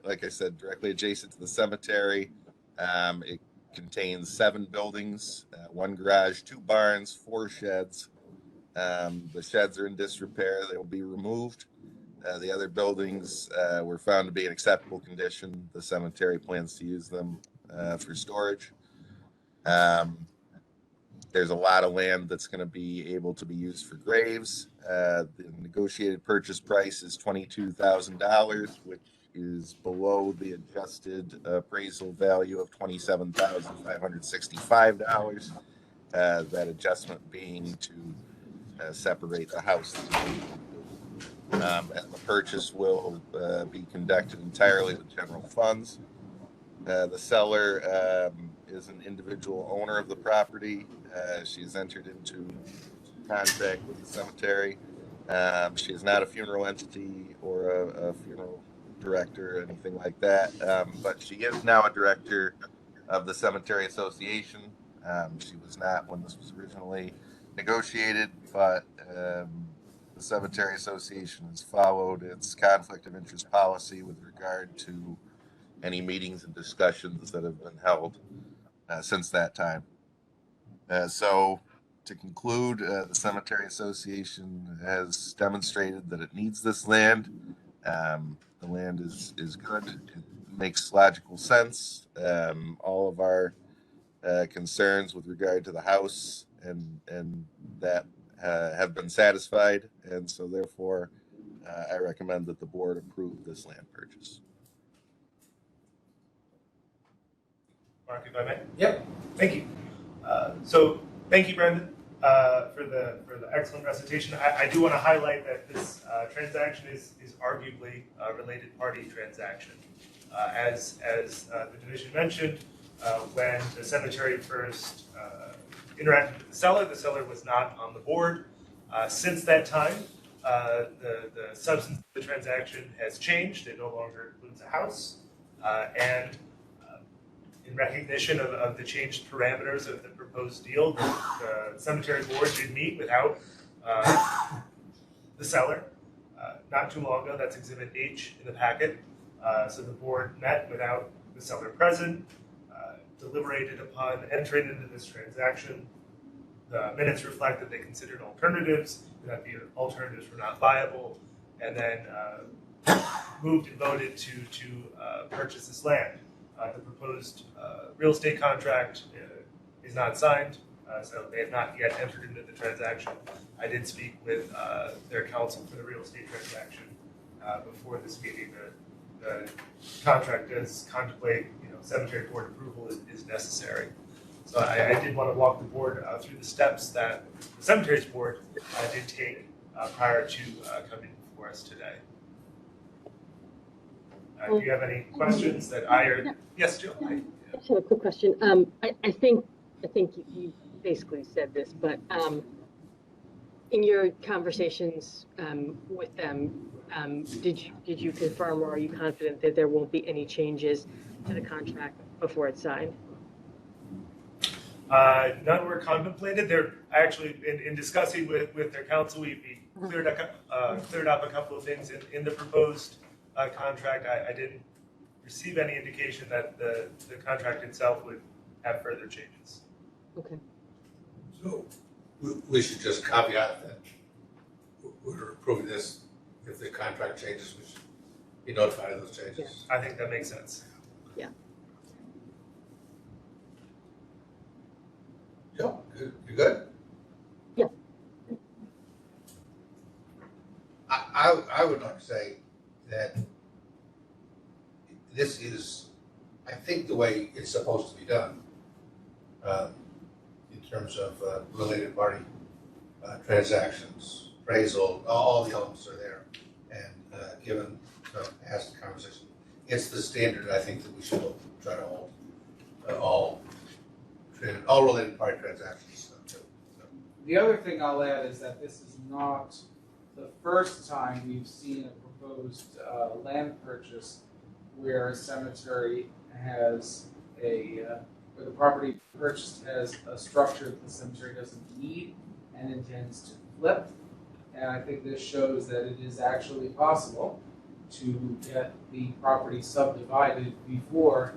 S10: like I said, directly adjacent to the cemetery. It contains 7 buildings, 1 garage, 2 barns, 4 sheds. The sheds are in disrepair. They will be removed. The other buildings were found to be in acceptable condition. The cemetery plans to use them for storage. There's a lot of land that's going to be able to be used for graves. The negotiated purchase price is $22,000, which is below the adjusted appraisal value of $27,565. That adjustment being to separate the house. And the purchase will be conducted entirely with general funds. The seller is an individual owner of the property. She's entered into contract with the cemetery. She is not a funeral entity or a funeral director or anything like that, but she is now a director of the Cemetery Association. She was not when this was originally negotiated, but the Cemetery Association has followed its conflict of interest policy with regard to any meetings and discussions that have been held since that time. So to conclude, the Cemetery Association has demonstrated that it needs this land. The land is good. It makes logical sense. All of our concerns with regard to the house and that have been satisfied. And so therefore, I recommend that the board approve this land purchase.
S5: Mark, if I may?
S4: Yep.
S5: Thank you. So thank you, Brendan, for the excellent recitation. I do want to highlight that this transaction is arguably a related party transaction. As the division mentioned, when the cemetery first interacted with the seller was not on the board. Since that time, the substance of the transaction has changed. It no longer includes a house, and in recognition of the changed parameters of the proposed deal, the cemetery board did meet without the seller not too long ago. That's Exhibit H in the packet. So the board met without the seller present, deliberated upon entering into this transaction. The minutes reflect that they considered alternatives, and that the alternatives were not viable, and then moved and voted to purchase this land. The proposed real estate contract is not signed, so they have not yet entered into the transaction. I did speak with their counsel for the real estate transaction before this meeting. The contract does contemplate, cemetery board approval is necessary. So I did want to walk the board through the steps that the cemetery's board did take prior to coming before us today. Do you have any questions that I or yes, Jill?
S3: I just have a quick question. I think you basically said this, but in your conversations with them, did you confirm, or are you confident that there won't be any changes to the contract before it's signed?
S5: None were contemplated. They're actually in discussing with their counsel. We cleared up a couple of things in the proposed contract. I didn't receive any indication that the contract itself would have further changes.
S3: Okay.
S1: So we should just caveat that we're approving this. If the contract changes, we should be notified of those changes.
S5: I think that makes sense.
S3: Yeah.
S1: Joe, you good?
S3: Yeah.
S1: I would like to say that this is, I think, the way it's supposed to be done in terms of related party transactions, appraisal, all the elements are there. And given the past conversation, it's the standard I think that we should try to hold all related party transactions that
S4: The other thing I'll add is that this is not the first time we've seen a proposed land purchase where a cemetery has where the property purchased has a structure that the cemetery doesn't need and intends to flip. And I think this shows that it is actually possible to get the property subdivided before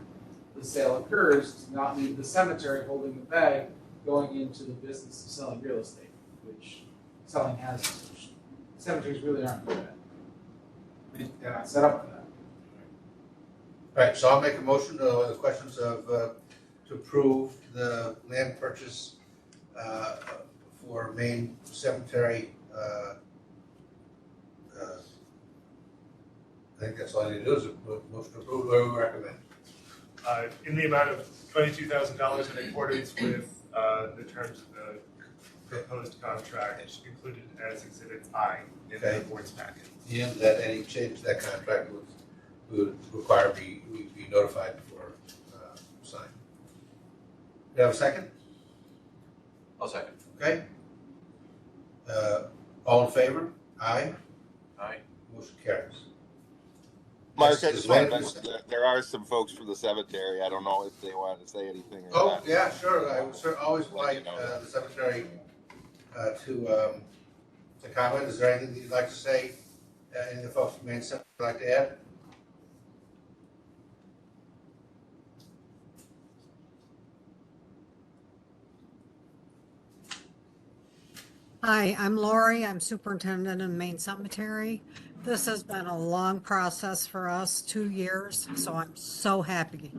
S4: the sale occurs, to not leave the cemetery holding the bag going into the business of selling real estate, which selling houses, which cemeteries really aren't good at. They're not set up for that.
S1: All right, so I'll make a motion to the questions of, to approve the land purchase for Main Cemetery. I think that's all I need to do is a motion to approve or recommend.
S5: In the amount of $22,000 in accordance with the terms of the proposed contract included as Exhibit I in the board's packet.
S1: And that any change to that contract would require we be notified before sign. Do you have a second?
S2: I'll second.
S1: Okay. All in favor? Aye.
S2: Aye.
S1: Motion carries.
S10: Mark,
S1: Yes,
S10: I just want to mention that there are some folks from the cemetery. I don't know if they want to say anything or
S1: Oh,
S10: not.
S1: yeah, sure. I would always like the cemetery to comment. Is there anything that you'd like to say? Any of the folks from Main Cemetery would like to add?
S11: Hi, I'm Lori. I'm superintendent of Main Cemetery. This has been a long process for us, 2 years, so I'm so happy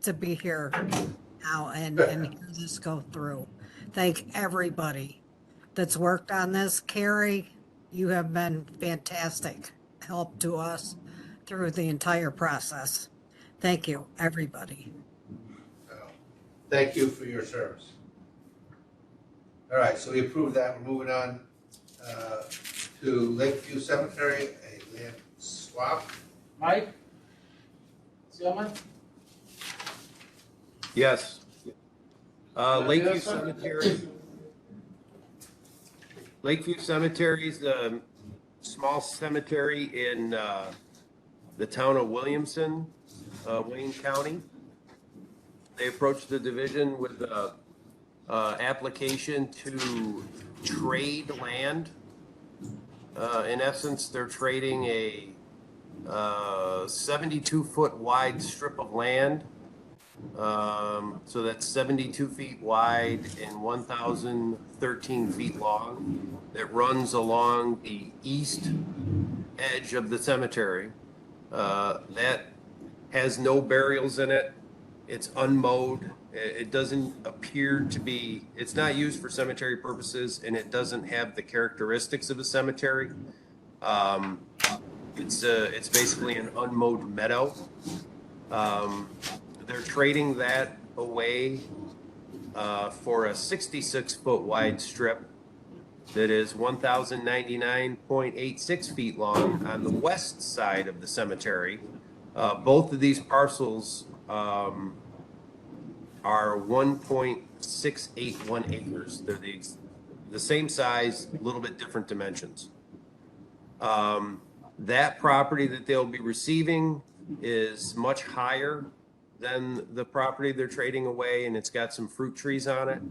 S11: to be here now and hear this go through. Thank everybody that's worked on this. Carrie, you have been fantastic help to us through the entire process. Thank you, everybody.
S1: Thank you for your service. All right, so we approve that. We're moving on to Lakeview Cemetery, a land swap.
S4: Mike? Seelman?
S8: Yes. Lakeview Cemetery. Lakeview Cemetery is a small cemetery in the town of Williamson, Wayne County. They approached the division with a application to trade land. In essence, they're trading a 72-foot wide strip of land. So that's 72 feet wide and 1,013 feet long. That runs along the east edge of the cemetery. That has no burials in it. It's unmowed. It doesn't appear to be, it's not used for cemetery purposes, and it doesn't have the characteristics of a cemetery. It's basically an unmowed meadow. They're trading that away for a 66-foot wide strip that is 1,099.86 feet long on the west side of the cemetery. Both of these parcels are 1.681 acres. They're the same size, a little bit different dimensions. That property that they'll be receiving is much higher than the property they're trading away, and it's got some fruit trees on it.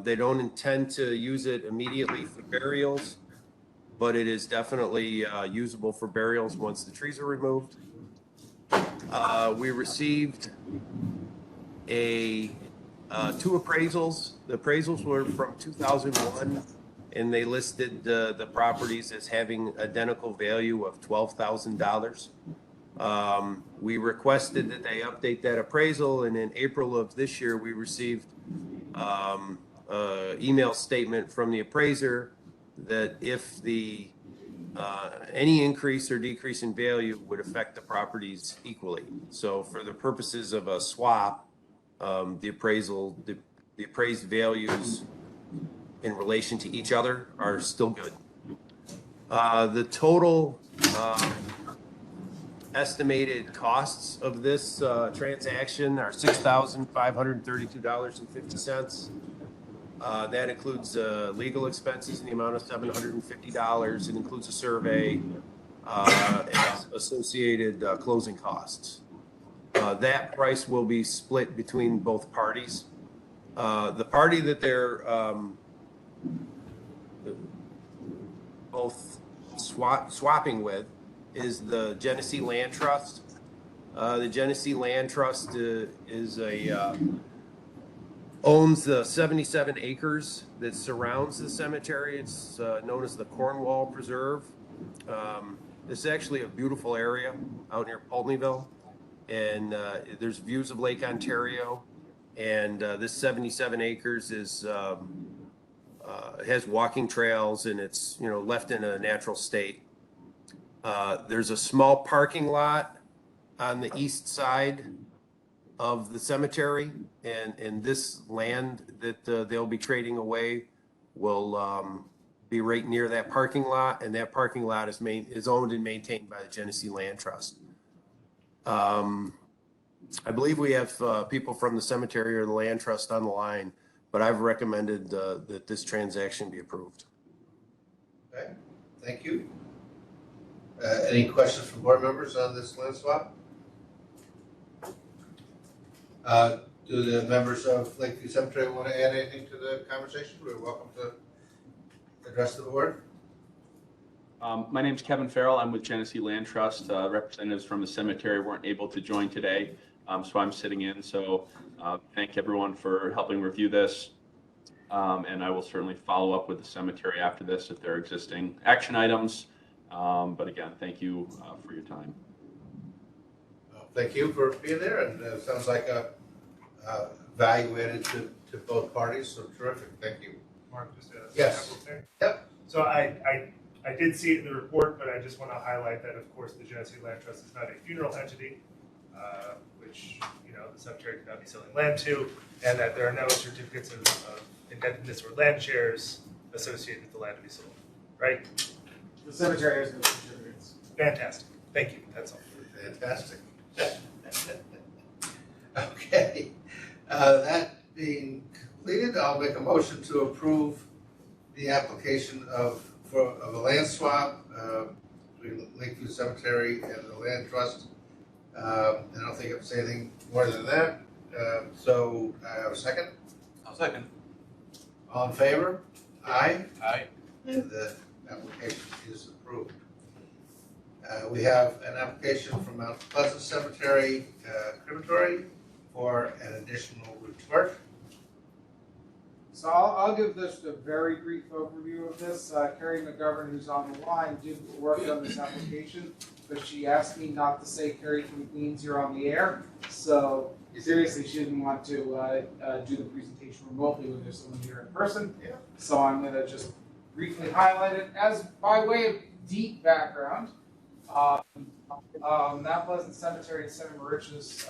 S8: They don't intend to use it immediately for burials, but it is definitely usable for burials once the trees are removed. We received two appraisals. The appraisals were from 2001, and they listed the properties as having identical value of $12,000. We requested that they update that appraisal, and in April of this year, we received an email statement from the appraiser that if the any increase or decrease in value would affect the properties equally. So for the purposes of a swap, the appraised values in relation to each other are still good. The total estimated costs of this transaction are $6,532.50. That includes legal expenses in the amount of $750. It includes a survey and associated closing costs. That price will be split between both parties. The party that they're both swapping with is the Genesee Land Trust. The Genesee Land Trust owns the 77 acres that surrounds the cemetery. It's known as the Cornwall Preserve. This is actually a beautiful area out near Pulteneyville, and there's views of Lake Ontario. And this 77 acres has walking trails, and it's left in a natural state. There's a small parking lot on the east side of the cemetery, and this land that they'll be trading away will be right near that parking lot, and that parking lot is owned and maintained by the Genesee Land Trust. I believe we have people from the cemetery or the land trust on the line, but I've recommended that this transaction be approved.
S1: Okay, thank you. Any questions from board members on this land swap? Do the members of Lakeview Cemetery want to add anything to the conversation? We're welcome to address the board.
S12: My name's Kevin Farrell. I'm with Genesee Land Trust. Representatives from the cemetery weren't able to join today, so I'm sitting in. So thank everyone for helping review this. And I will certainly follow up with the cemetery after this if there are existing action items. But again, thank you for your time.
S1: Thank you for being there, and it sounds like a value added to both parties, so terrific. Thank you.
S5: Mark, just a
S1: Yes.
S5: thing.
S1: Yep.
S5: So I did see it in the report, but I just want to highlight that, of course, the Genesee Land Trust is not a funeral entity, which the cemetery cannot be selling land to, and that there are no certificates of indebtedness or land shares associated with the land to be sold. Right?
S4: The cemetery has no certificates.
S5: Fantastic. Thank you. That's all.
S1: Fantastic. Okay. That being completed, I'll make a motion to approve the application of a land swap between Lakeview Cemetery and the Land Trust. And I don't think I have to say anything more than that. So I have a second.
S2: I'll second.
S1: All in favor? Aye.
S2: Aye.
S1: And the application is approved. We have an application from Mount Pleasant Cemetery Crematory for an additional retort.
S4: So I'll give just a very brief overview of this. Carrie McGovern, who's on the line, did work on this application, but she asked me not to say Carrie from Queens, you're on the air. So seriously, she didn't want to do the presentation remotely when there's someone here in person.
S1: Yeah.
S4: So I'm going to just briefly highlight it as by way of deep background. Mount Pleasant Cemetery in Center Moriches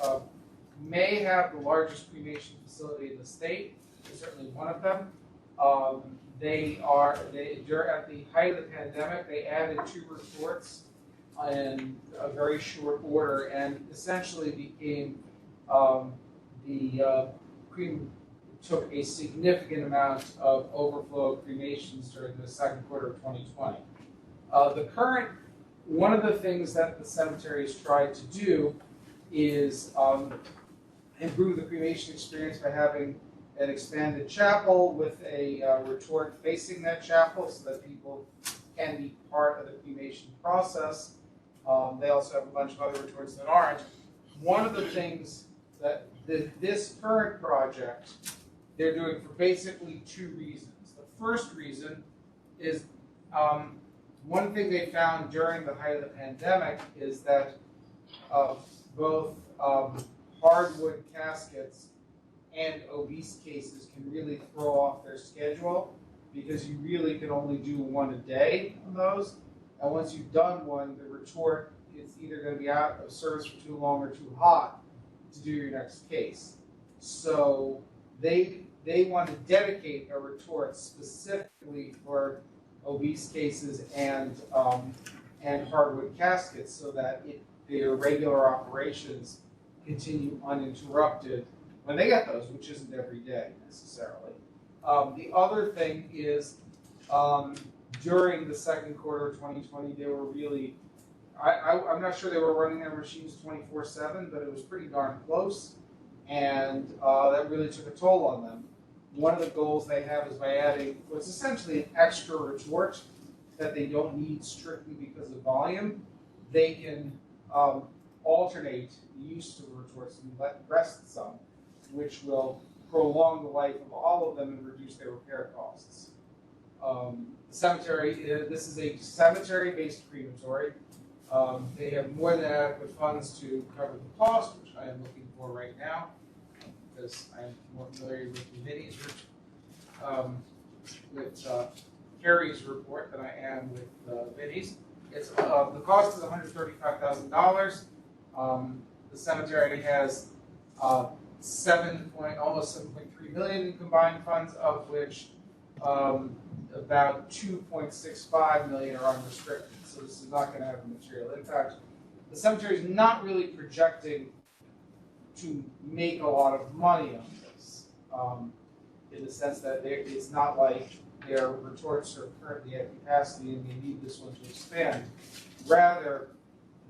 S4: may have the largest cremation facility in the state. It's certainly one of them. At the height of the pandemic, they added 2 retorts in a very short order, and essentially became took a significant amount of overflow cremations during the second quarter of 2020. One of the things that the cemetery has tried to do is improve the cremation experience by having an expanded chapel with a retort facing that chapel so that people can be part of the cremation process. They also have a bunch of other retorts that aren't. One of the things that this current project, they're doing for basically 2 reasons. The first reason is one thing they found during the height of the pandemic is that both hardwood caskets and obese cases can really throw off their schedule because you really can only do 1 a day on those. And once you've done one, the retort is either going to be out of service for too long or too hot to do your next case. So they want to dedicate a retort specifically for obese cases and hardwood caskets so that their regular operations continue uninterrupted when they get those, which isn't every day necessarily. The other thing is, during the second quarter of 2020, they were really, I'm not sure they were running their machines 24/7, but it was pretty darn close, and that really took a toll on them. One of the goals they have is by adding what's essentially an extra retort that they don't need strictly because of volume, they can alternate the use of the retorts and let rest some, which will prolong the life of all of them and reduce their repair costs. The cemetery, this is a cemetery-based crematory. They have more than adequate funds to cover the cost, which I am looking for right now, because I'm more familiar with Vinnie's, with Carrie's report than I am with Vinnie's. It's the cost is $135,000. The cemetery has almost 7.3 million in combined funds, of which about 2.65 million are unrestricted. So this is not going to have a material impact. The cemetery is not really projecting to make a lot of money on this, in the sense that it's not like their retorts are currently at capacity and they need this one to expand. Rather,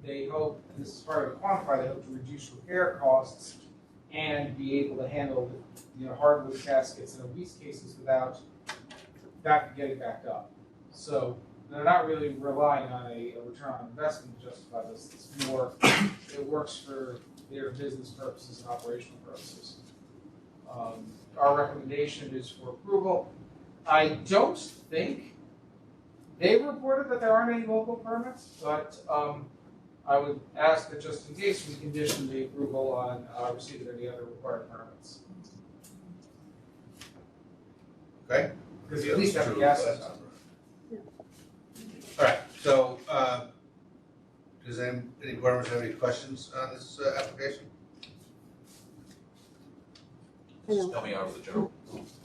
S4: they hope, and this is hard to quantify, they hope to reduce repair costs and be able to handle the hardwood caskets in obese cases without getting backed up. So they're not really relying on a return on investment to justify this. It's more, it works for their business purposes and operational purposes. Our recommendation is for approval. I don't think they reported that there aren't any local permits, but I would ask that just in case we condition the approval on receipt of any other required permits.
S1: Okay?
S4: Because you at least have the assets on.
S1: All right, so, does any board members have any questions on this application?
S2: Just tell me out of the general.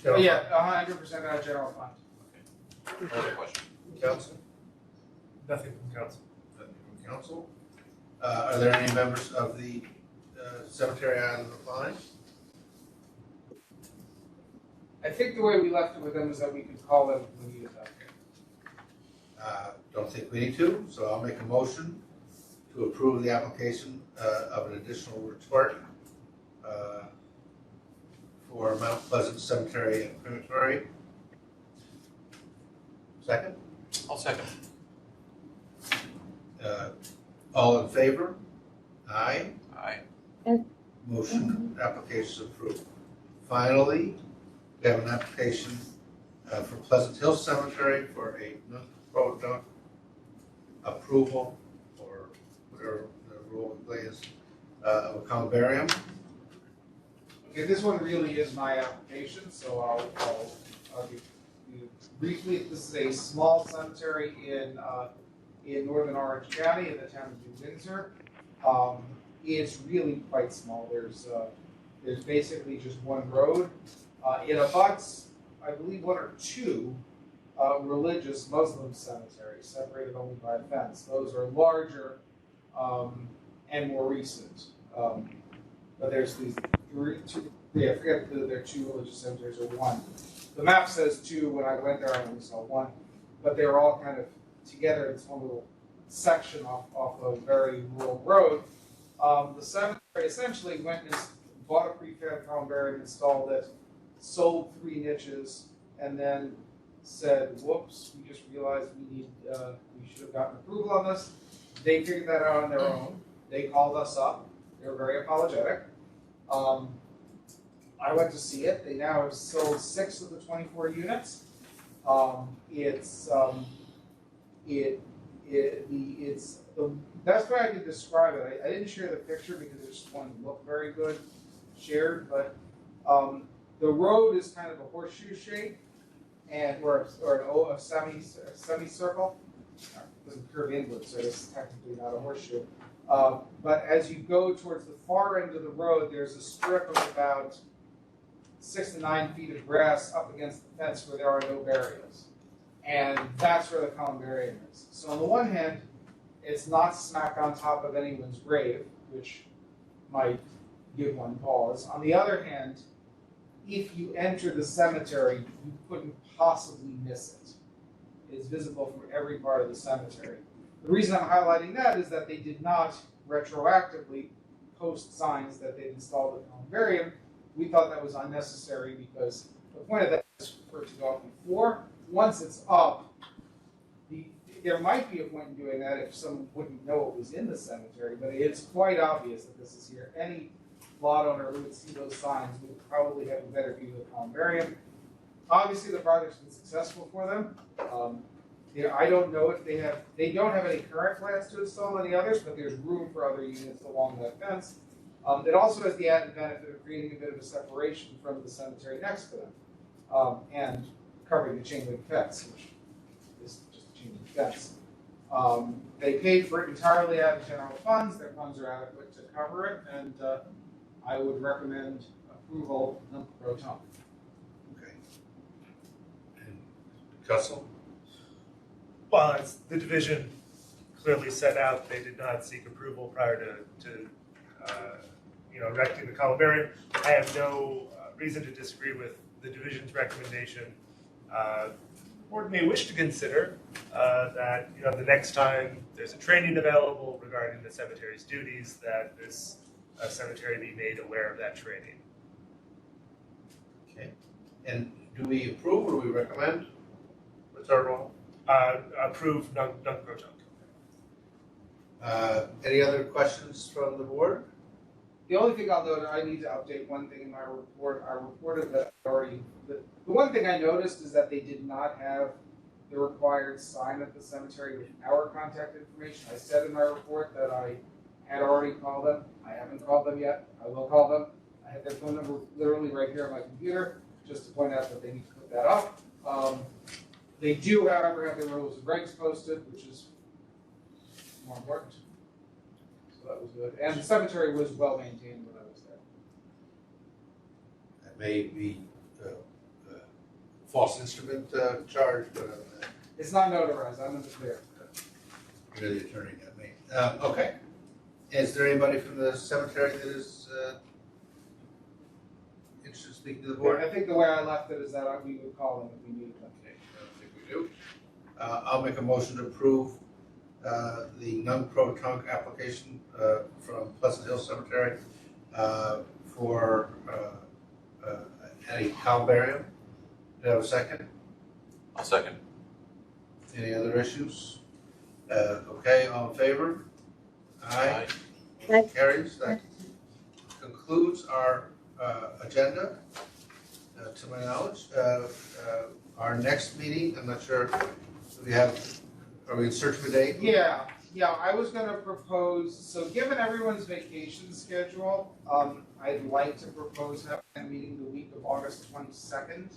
S4: Yeah, 100% out of general fund.
S2: Okay. Other question?
S1: Council?
S5: Nothing from council.
S1: Nothing from council. Are there any members of the cemetery on the line?
S4: I think the way we left it with them is that we could call them when we get them.
S1: Don't think we need to, so I'll make a motion to approve the application of an additional retort for Mount Pleasant Cemetery and Crematory. Second?
S2: I'll second.
S1: All in favor? Aye.
S2: Aye.
S1: Motion, application is approved. Finally, we have an application for Pleasant Hill Cemetery for a non-product approval, or whatever the rule is, of a columbarium.
S4: Okay, this one really is my application, so I'll give you briefly. This is a small cemetery in northern Orange County in the town of New Windsor. It's really quite small. There's basically just one road. It abuts, I believe, one or two religious Muslim cemeteries, separated only by a fence. Those are larger and more recent. But there's these I forget whether they're two religious cemeteries or one. The map says two. When I went there, I only saw one. But they're all kind of together in this one little section off a very rural road. The cemetery essentially went and bought a prefab columbarium, installed it, sold 3 niches, and then said, whoops, we just realized we should have gotten approval on this. They figured that out on their own. They called us up. They were very apologetic. I went to see it. They now have sold 6 of the 24 units. It's the best way I could describe it. I didn't share the picture because it just wouldn't look very good shared, but the road is kind of a horseshoe shape, or a semicircle. It doesn't curve inward, so it's technically not a horseshoe. But as you go towards the far end of the road, there's a strip of about 6 to 9 feet of grass up against the fence where there are no burials. And that's where the columbarium is. So on the one hand, it's not smack on top of anyone's grave, which might give one pause. On the other hand, if you enter the cemetery, you couldn't possibly miss it. It's visible from every part of the cemetery. The reason I'm highlighting that is that they did not retroactively post signs that they'd installed at the columbarium. We thought that was unnecessary because the point of that is for it to go up before. Once it's up, there might be a point in doing that if someone wouldn't know it was in the cemetery, but it's quite obvious that this is here. Any lot owner who would see those signs would probably have a better view of the columbarium. Obviously, the project's been successful for them. I don't know if they don't have any current plans to install any others, but there's room for other units along that fence. It also has the added benefit of creating a bit of a separation from the cemetery next to them, and covering the chain link fence, which is just a chain link fence. They paid for it entirely out of general funds. Their funds are adequate to cover it, and I would recommend approval non pro tunc.
S1: Okay. And Russell?
S5: Well, as the division clearly set out, they did not seek approval prior to erecting the columbarium. I have no reason to disagree with the division's recommendation. The board may wish to consider that the next time there's a training available regarding the cemetery's duties, that this cemetery be made aware of that training.
S1: Okay. And do we approve or do we recommend? What's our role?
S5: Approve non-pro tunc.
S1: Any other questions from the board?
S4: The only thing I'll note, I need to update one thing in my report. I reported that already. The one thing I noticed is that they did not have the required sign at the cemetery with our contact information. I said in my report that I had already called them. I haven't called them yet. I will call them. I have their phone number literally right here on my computer, just to point out that they need to put that up. They do, however, have their rules and regs posted, which is more important. So that was good. And the cemetery was well maintained when I was there.
S1: That may be false instrument charge, but
S4: It's not notarized, I'm in the clear.
S1: you're the attorney, not me. Okay. Is there anybody from the cemetery that is interested in speaking to the board?
S4: I think the way I left it is that we would call them if we needed them.
S1: Okay, I don't think we do. I'll make a motion to approve the non-pro tunc application from Pleasant Hill Cemetery for a columbarium. Do I have a second?
S2: I'll second.
S1: Any other issues? Okay, all in favor? Aye.
S3: Aye.
S1: Carries. That concludes our agenda, to my knowledge. Our next meeting, I'm not sure, are we in search of a date?
S4: Yeah, I was gonna propose, so given everyone's vacation schedule, I'd like to propose having a meeting the week of August 22nd.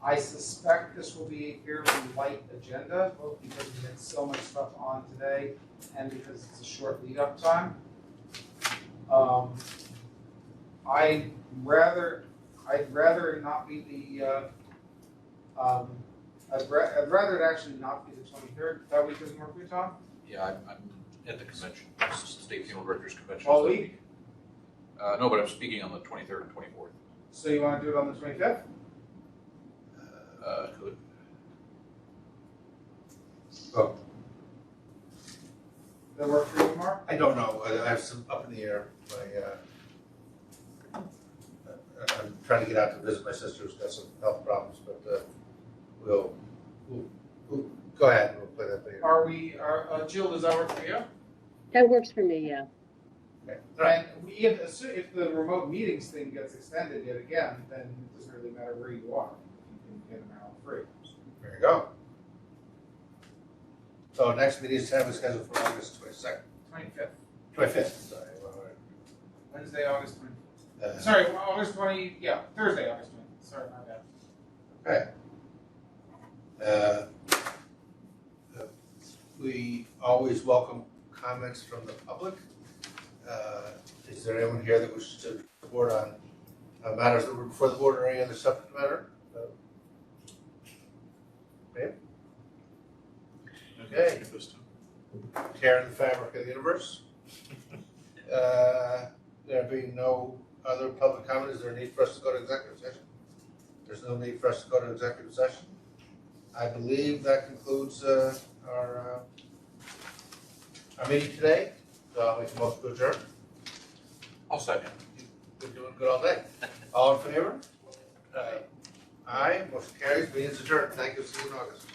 S4: I suspect this will be a fairly light agenda, both because we had so much stuff on today and because it's a short lead up time. I'd rather it not be the, I'd rather it actually not be the 23rd. That week doesn't work for you, Tom?
S2: Yeah, I'm at the convention, State Funeral Directors Convention.
S4: All week?
S2: No, but I'm speaking on the 23rd and 24th.
S4: So you wanna do it on the 25th?
S2: Could.
S1: Oh,
S4: That work for you tomorrow?
S1: I don't know. I have some up in the air. I'm trying to get out to visit my sister who's got some health problems, but we'll go ahead. We'll play that video.
S4: Jill, does that work for you?
S3: That works for me, yeah.
S1: Okay. All right.
S4: And if the remote meetings thing gets extended yet again, then it doesn't really matter where you are. You can get an hour free.
S1: There you go. So next meeting is scheduled for August 22nd.
S4: 25th.
S1: 25th, sorry.
S4: Wednesday, August 25th.
S1: Uh,
S4: Sorry, August 20, yeah, Thursday, August 20th. Sorry, my bad.
S1: Okay. We always welcome comments from the public. Is there anyone here that wishes to report on matters that were before the board or any other subject matter? Okay. Okay. Tearing the fabric of the universe. There being no other public comment? Is there a need for us to go to executive session? There's no need for us to go to executive session. I believe that concludes our meeting today. So I'll make a motion to adjourn.
S2: I'll second.
S1: We're doing good all day. All in favor? Aye. Aye, motion carries, meeting is adjourned. Thank you, see you in August.